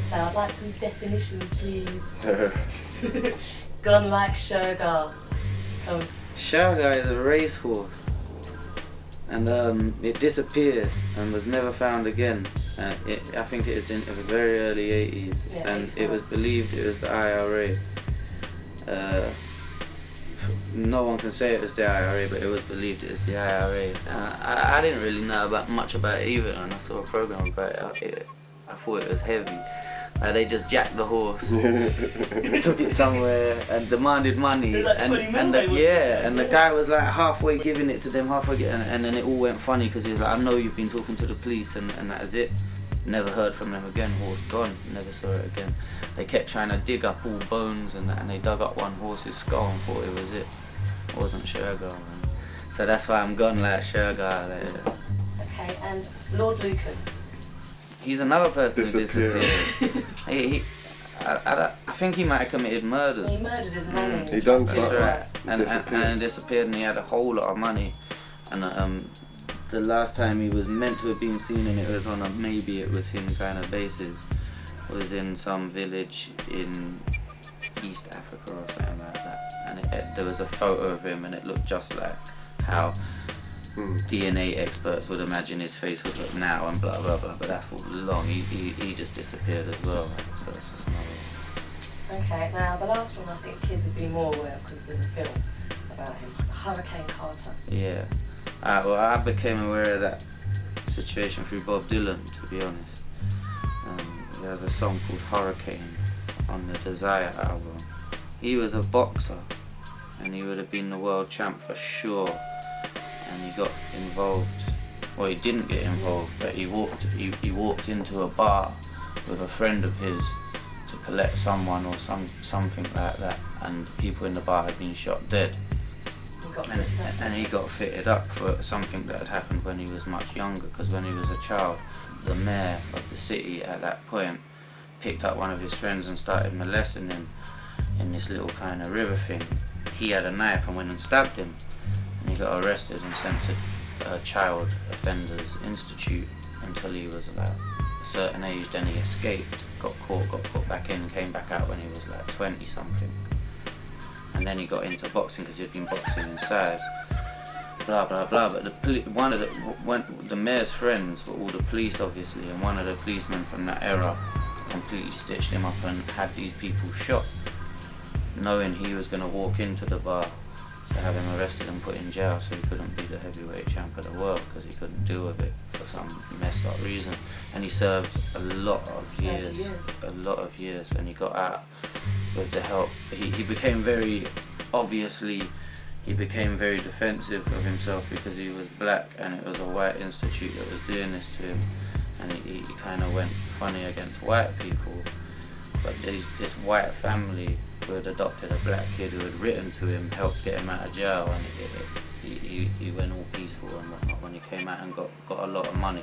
So I'd like some definitions, please. Gone like Sugar. Come. Sugar is a racehorse, and it disappeared and was never found again. I think it is in the very early 80s, Yeah, and it was believed it was the IRA. No one can say it was the IRA, but it was believed it was the IRA. I didn't really know much about it either, and I saw a program about it. I thought it was heavy. They just jacked the horse, took it somewhere, and demanded money. There's like 20 and the guy was like halfway giving it to them, and then it all went funny because he was like, I know you've been talking to the police, and that is it. Never heard from them again. Horse gone. Never saw it again. They kept trying to dig up all bones, and they dug up one horse's skull and thought it was it. It wasn't Sugar. So that's why I'm gone like sugar. Like. Okay, and Lord Lucan. He's another person who disappeared. I think he might have committed murders. He murdered his money. He done That's something. right. And disappeared, and he had a whole lot of money. And the last time he was meant to have been seen, and it was on maybe it was him kind of basis, was in some village in East Africa or something like that. And there was a photo of him, and it looked just like how DNA experts would imagine his face would look now, and blah blah blah. But that's all long. He just disappeared as well. So it's just another one. Okay, now the last one I think kids would be more aware of because there's a film about him, Hurricane Carter. Yeah. Well, I became aware of that situation through Bob Dylan, to be honest. There's a song called Hurricane on the Desire album. He was a boxer, and he would have been the world champ for sure. And he got involved. Well, he didn't get involved, but he walked into a bar with a friend of his to collect someone or something like that, and the people in the bar had been shot dead. And he got fitted up for something that had happened when he was much younger, because when he was a child, the mayor of the city at that point picked up one of his friends and started molesting him in this little kind of river thing. He had a knife and went and stabbed him, and he got arrested and sent to Child Offenders Institute until he was like a certain age. Then he escaped, got caught, got put back in, came back out when he was like 20 something. And then he got into boxing because he'd been boxing inside. Blah blah blah. But the mayor's friends were all the police, obviously, and one of the policemen from that era completely stitched him up and had these people shot, knowing he was going to walk into the bar to have him arrested and put in jail, so he couldn't be the heavyweight champ of the world because he couldn't deal with it for some messed up reason. And he served a lot of years, and he got out with the help. He became very, obviously, he became very defensive of himself because he was black and it was a white institute that was doing this to him, and he kind of went funny against white people. But this white family who had adopted a black kid who had written to him helped get him out of jail, and he went all peaceful and whatnot when he came out and got a lot of money,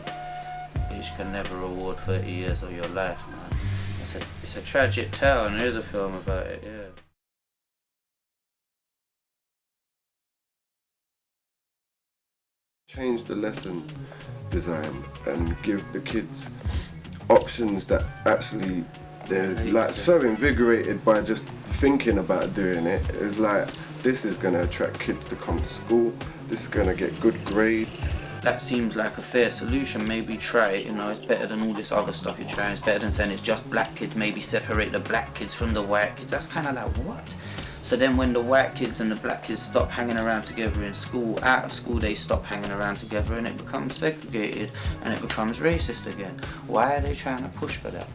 which can never reward 30 years of your life, man. It's a tragic tale, and there is a film about it, yeah. Change the lesson design and give the kids options that actually they're like so invigorated by just thinking about doing it. It's like, this is going to attract kids to come to school, this is going to get good grades. That seems like a fair solution. Maybe try it, it's better than all this other stuff you're trying. It's better than saying it's just black kids. Maybe separate the black kids from the white kids. That's kind of like, what? So then when the white kids and the black kids stop hanging around together in school, out of school they stop hanging around together, and it becomes segregated and it becomes racist again. Why are they trying to push for that?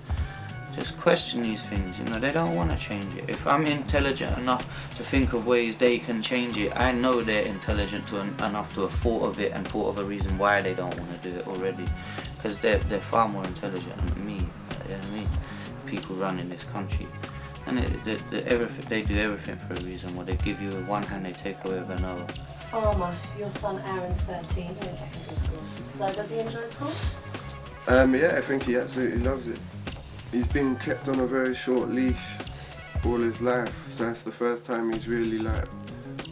Just question these things, they don't want to change it. If I'm intelligent enough to think of ways they can change it, I know they're intelligent enough to have thought of it and thought of a reason why they don't want to do it already. Because they're far more intelligent than me, people running this country. And they do everything for a reason. What they give you with one hand, they take away with another. Farmer, your son Aaron's 13, you're in secondary school. So does he enjoy school? Yeah, I think he absolutely loves it. He's been kept on a very short leash all his life, so that's the first time he's really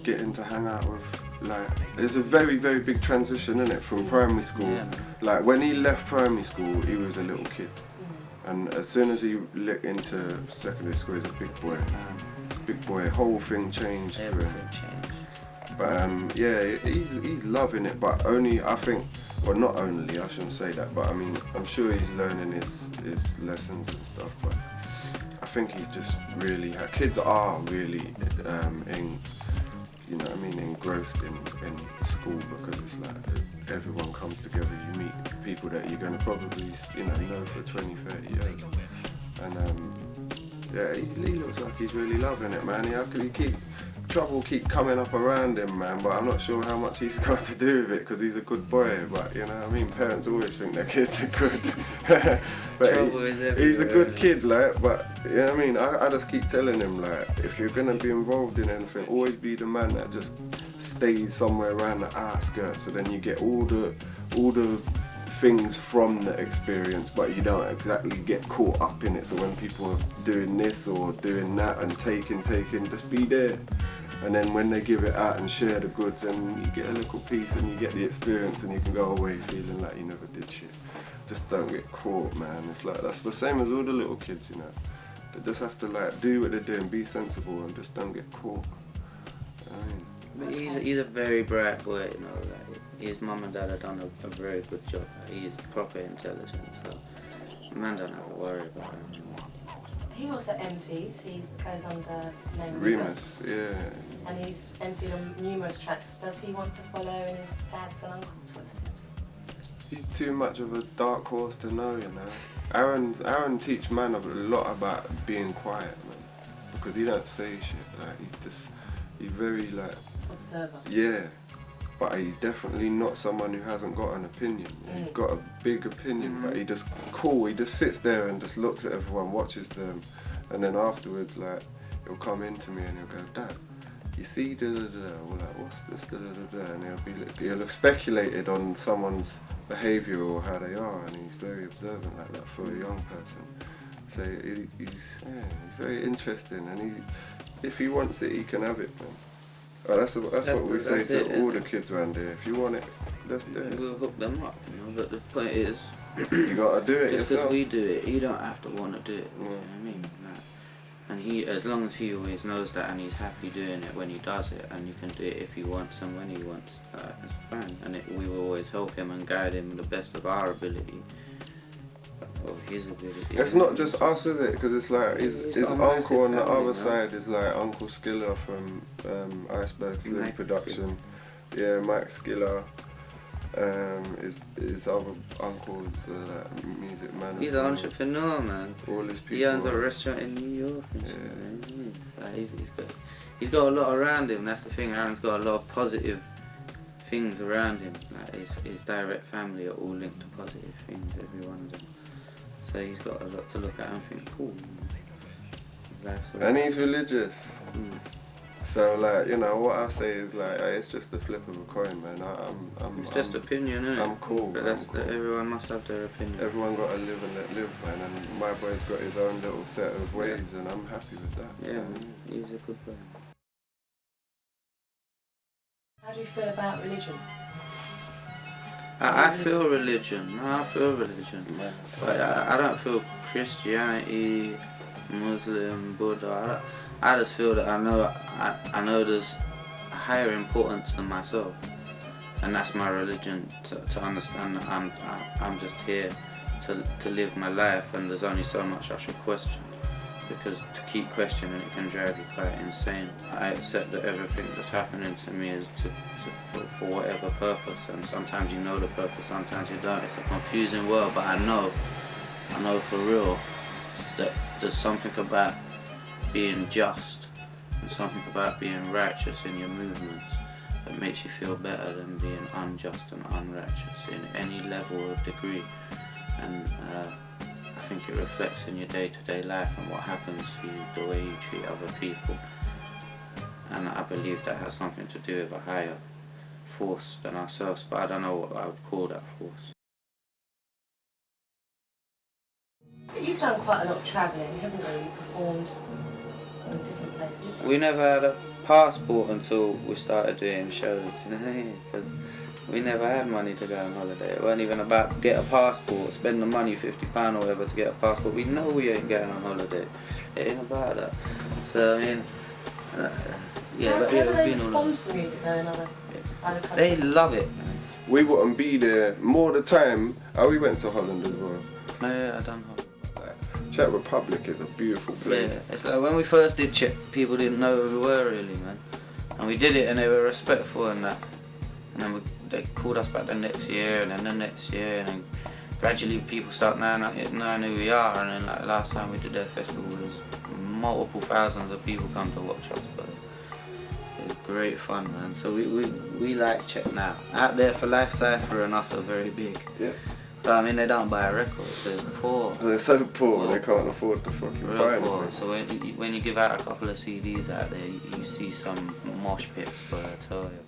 getting to hang out with there's a very, very big transition in it from primary school. Like when he left primary school, he was a little kid, and as soon as he lit into secondary school, he's a big boy. Big boy, whole thing changed for him. But yeah, he's loving it, but only, I think, well, not only, I shouldn't say that, but I mean, I'm sure he's learning his lessons and stuff, but I think he's just really, kids are really engrossed in school, because it's like everyone comes together, you meet people that you're going to probably know for 20, 30 years, and yeah, he looks like he's really loving it, man. Trouble keep coming up around him, man, but I'm not sure how much he's got to do with it, because he's a good boy, but parents always think their kids are good. But he's a good kid, but I just keep telling him, if you're gonna be involved in anything, always be the man that just stays somewhere around the outskirts, so then you get all the things from the experience, but you don't exactly get caught up in it. So when people are doing this or doing that and taking, just be there. And then when they give it out and share the goods, and you get a little piece and you get the experience, and you can go away feeling like you never did shit. Just don't get caught, man. It's like, that's the same as all the little kids, you know. They just have to like do what they're doing, be sensible, and just don't get caught. But he's a very bright boy, you know. Like, his mum and dad have done a very good job. Like, he's proper intelligent, so man don't have to worry about him. He also MCs. He goes under the name Remus, yeah. And he's MC'd on numerous tracks. Does he want to follow in his dad's and uncle's footsteps? He's too much of a dark horse to know, you know. Aaron teach man a lot about being quiet, man, because he don't say shit. Like he's very like observer. Yeah, but he's definitely not someone who hasn't got an opinion. He's got a big opinion, but he just cool. He just sits there and just looks at everyone, watches them, and then afterwards, like he'll come into me and he'll go, Dad, you see, da da da. We're like, what's this, da da da da? And he'll have speculated on someone's behaviour or how they are, and he's very observant like that for a young person. So he's very interesting, and if he wants it, he can have it, man. Oh, that's what we say to all the kids around here. If you want it, let's do it. We'll hook them up, you know. But the point is, you gotta do it just yourself. because we do it, you don't have to want to do it. You know what I mean? Like, and he, as long as he always knows that, and he's happy doing it when he does it, and you can do it if he wants and when he wants, it's fine. And we will always help him and guide him to the best of our ability. Of his ability. It's not just us, is it? Because it's like his uncle on the other side is like Uncle Skiller from Iceberg Slim Production. Yeah, Mike Skiller. His other uncle's music man. He's an entrepreneur, man. All his people. He owns a restaurant in New York. And shit, he's got a lot around him. That's the thing. Aaron's got a lot of positive things around him. Like his direct family are all linked to positive things. Every one of them. So he's got a lot to look at and think, cool. And he's religious. So like, you know, what I say is like, it's just the flip of a coin, man. It's just opinion, isn't it? I'm cool. But everyone must have their opinion. Everyone got to live and let live, man. And my boy's got his own little set of ways, and I'm happy with that. Yeah, he's a good boy. How do you feel about religion? I feel religion. No, I feel religion. But I don't feel Christianity, Muslim, Buddha. I just feel that I know there's a higher importance than myself, and that's my religion. To understand that I'm just here to live my life, and there's only so much I should question, because to keep questioning it can drive you quite insane. I accept that everything that's happening to me is for whatever purpose, and sometimes you know the purpose, sometimes you don't. It's a confusing world, but I know for real that there's something about being just and something about being righteous in your movements that makes you feel better than being unjust and unrighteous in any level or degree. And I think it reflects in your day-to-day life and what happens to you, the way you treat other people. And I believe that has something to do with a higher force than ourselves, but I don't know what I would call that force. But you've done quite a lot of travelling, haven't you? You performed in different places. We never had a passport until we started doing shows, you know, because we never had money to go on holiday. It wasn't even about to get a passport, spend the money, £50 or whatever to get a passport. We know we ain't going on holiday. It ain't about that. So, I mean, yeah. How do they respond to the music though in other countries? They love it. We wouldn't be there more the time. We went to Holland as well. Yeah, I done Holland. Czech Republic is a beautiful place. Yeah, it's like when we first did Czech, people didn't know who we were really, man. And we did it and they were respectful and that. And then they called us back the next year and then the next year, and then gradually people start knowing who we are. And then like last time we did their festival, there's multiple thousands of people come to watch us, but it was great fun, man. So we like Czech now. Out there for Life Cypher and us are very big. Yeah. But I mean, they don't buy records, they're poor. They're so poor, they can't afford to fucking buy anything. So when you give out a couple of CDs out there, you see some mosh pits, but I tell you.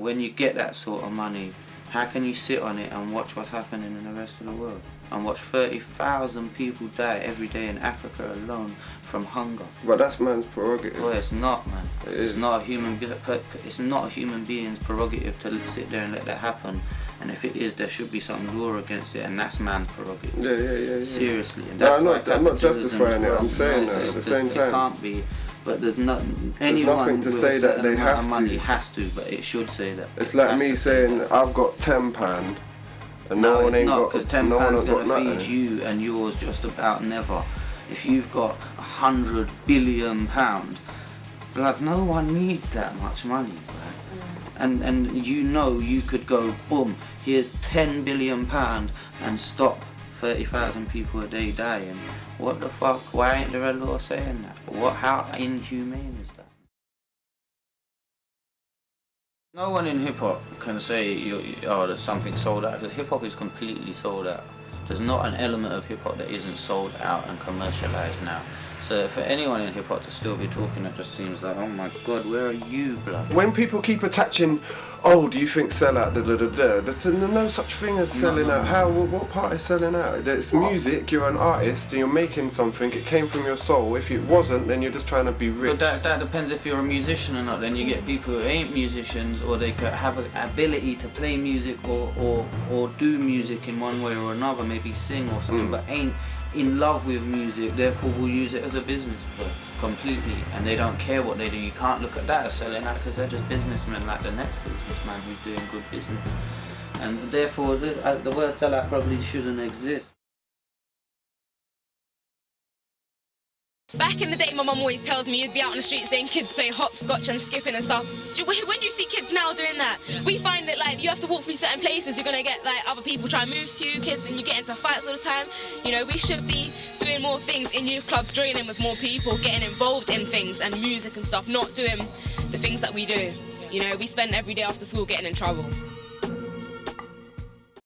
when you get that sort of money, how can you sit on it and watch what's happening in the rest of the world? And watch 30,000 people die every day in Africa alone from hunger. But that's man's prerogative. Well, it's not, man. It's not a human. It's not a human being's prerogative to sit there and let that happen. And if it is, there should be some law against it, and that's man's prerogative. Yeah. Seriously, and No, that's I'm not justifying it. I'm saying that at the same time. It can't be. But there's not anyone nothing to with say a that certain they amount have of to. money has to, but it should say that. It's like me saying I've got £10 and no one ain't got. Because £10's gonna feed you and yours just about never. If you've got £100 billion, like no one needs that much money, right? And you know you could go boom, here's £10 billion and stop 30,000 people a day dying. What the fuck? Why ain't there a law saying that? What? How inhumane is that? No one in hip hop can say there's something sold out, because hip hop is completely sold out. There's not an element of hip hop that isn't sold out and commercialized now. So for anyone in hip hop to still be talking, it just seems like, oh my god, where are you, blood? When people keep attaching, oh, do you think sell out? There's no such thing as selling out. How? What part is selling out? It's music. You're an artist and you're making something. It came from your soul. If it wasn't, then you're just trying to be rich. But that depends if you're a musician or not. Then you get people who ain't musicians, or they could have an ability to play music or do music in one way or another, maybe sing or something, but ain't in love with music, therefore will use it as a business completely, and they don't care what they do. You can't look at that as selling out, because they're just businessmen like the next businessman who's doing good business, and therefore the word sellout probably shouldn't exist. Back in the day, my mum always tells me you'd be out on the street seeing kids playing hopscotch and skipping and stuff. When do you see kids now doing that? We find that like you have to walk through certain places, you're gonna get like other people trying to move to you, kids, and you get into fights all the time. You know, we should be doing more things in youth clubs, joining with more people, getting involved in things and music and stuff, not doing the things that we do. You know, we spend every day after school getting in trouble.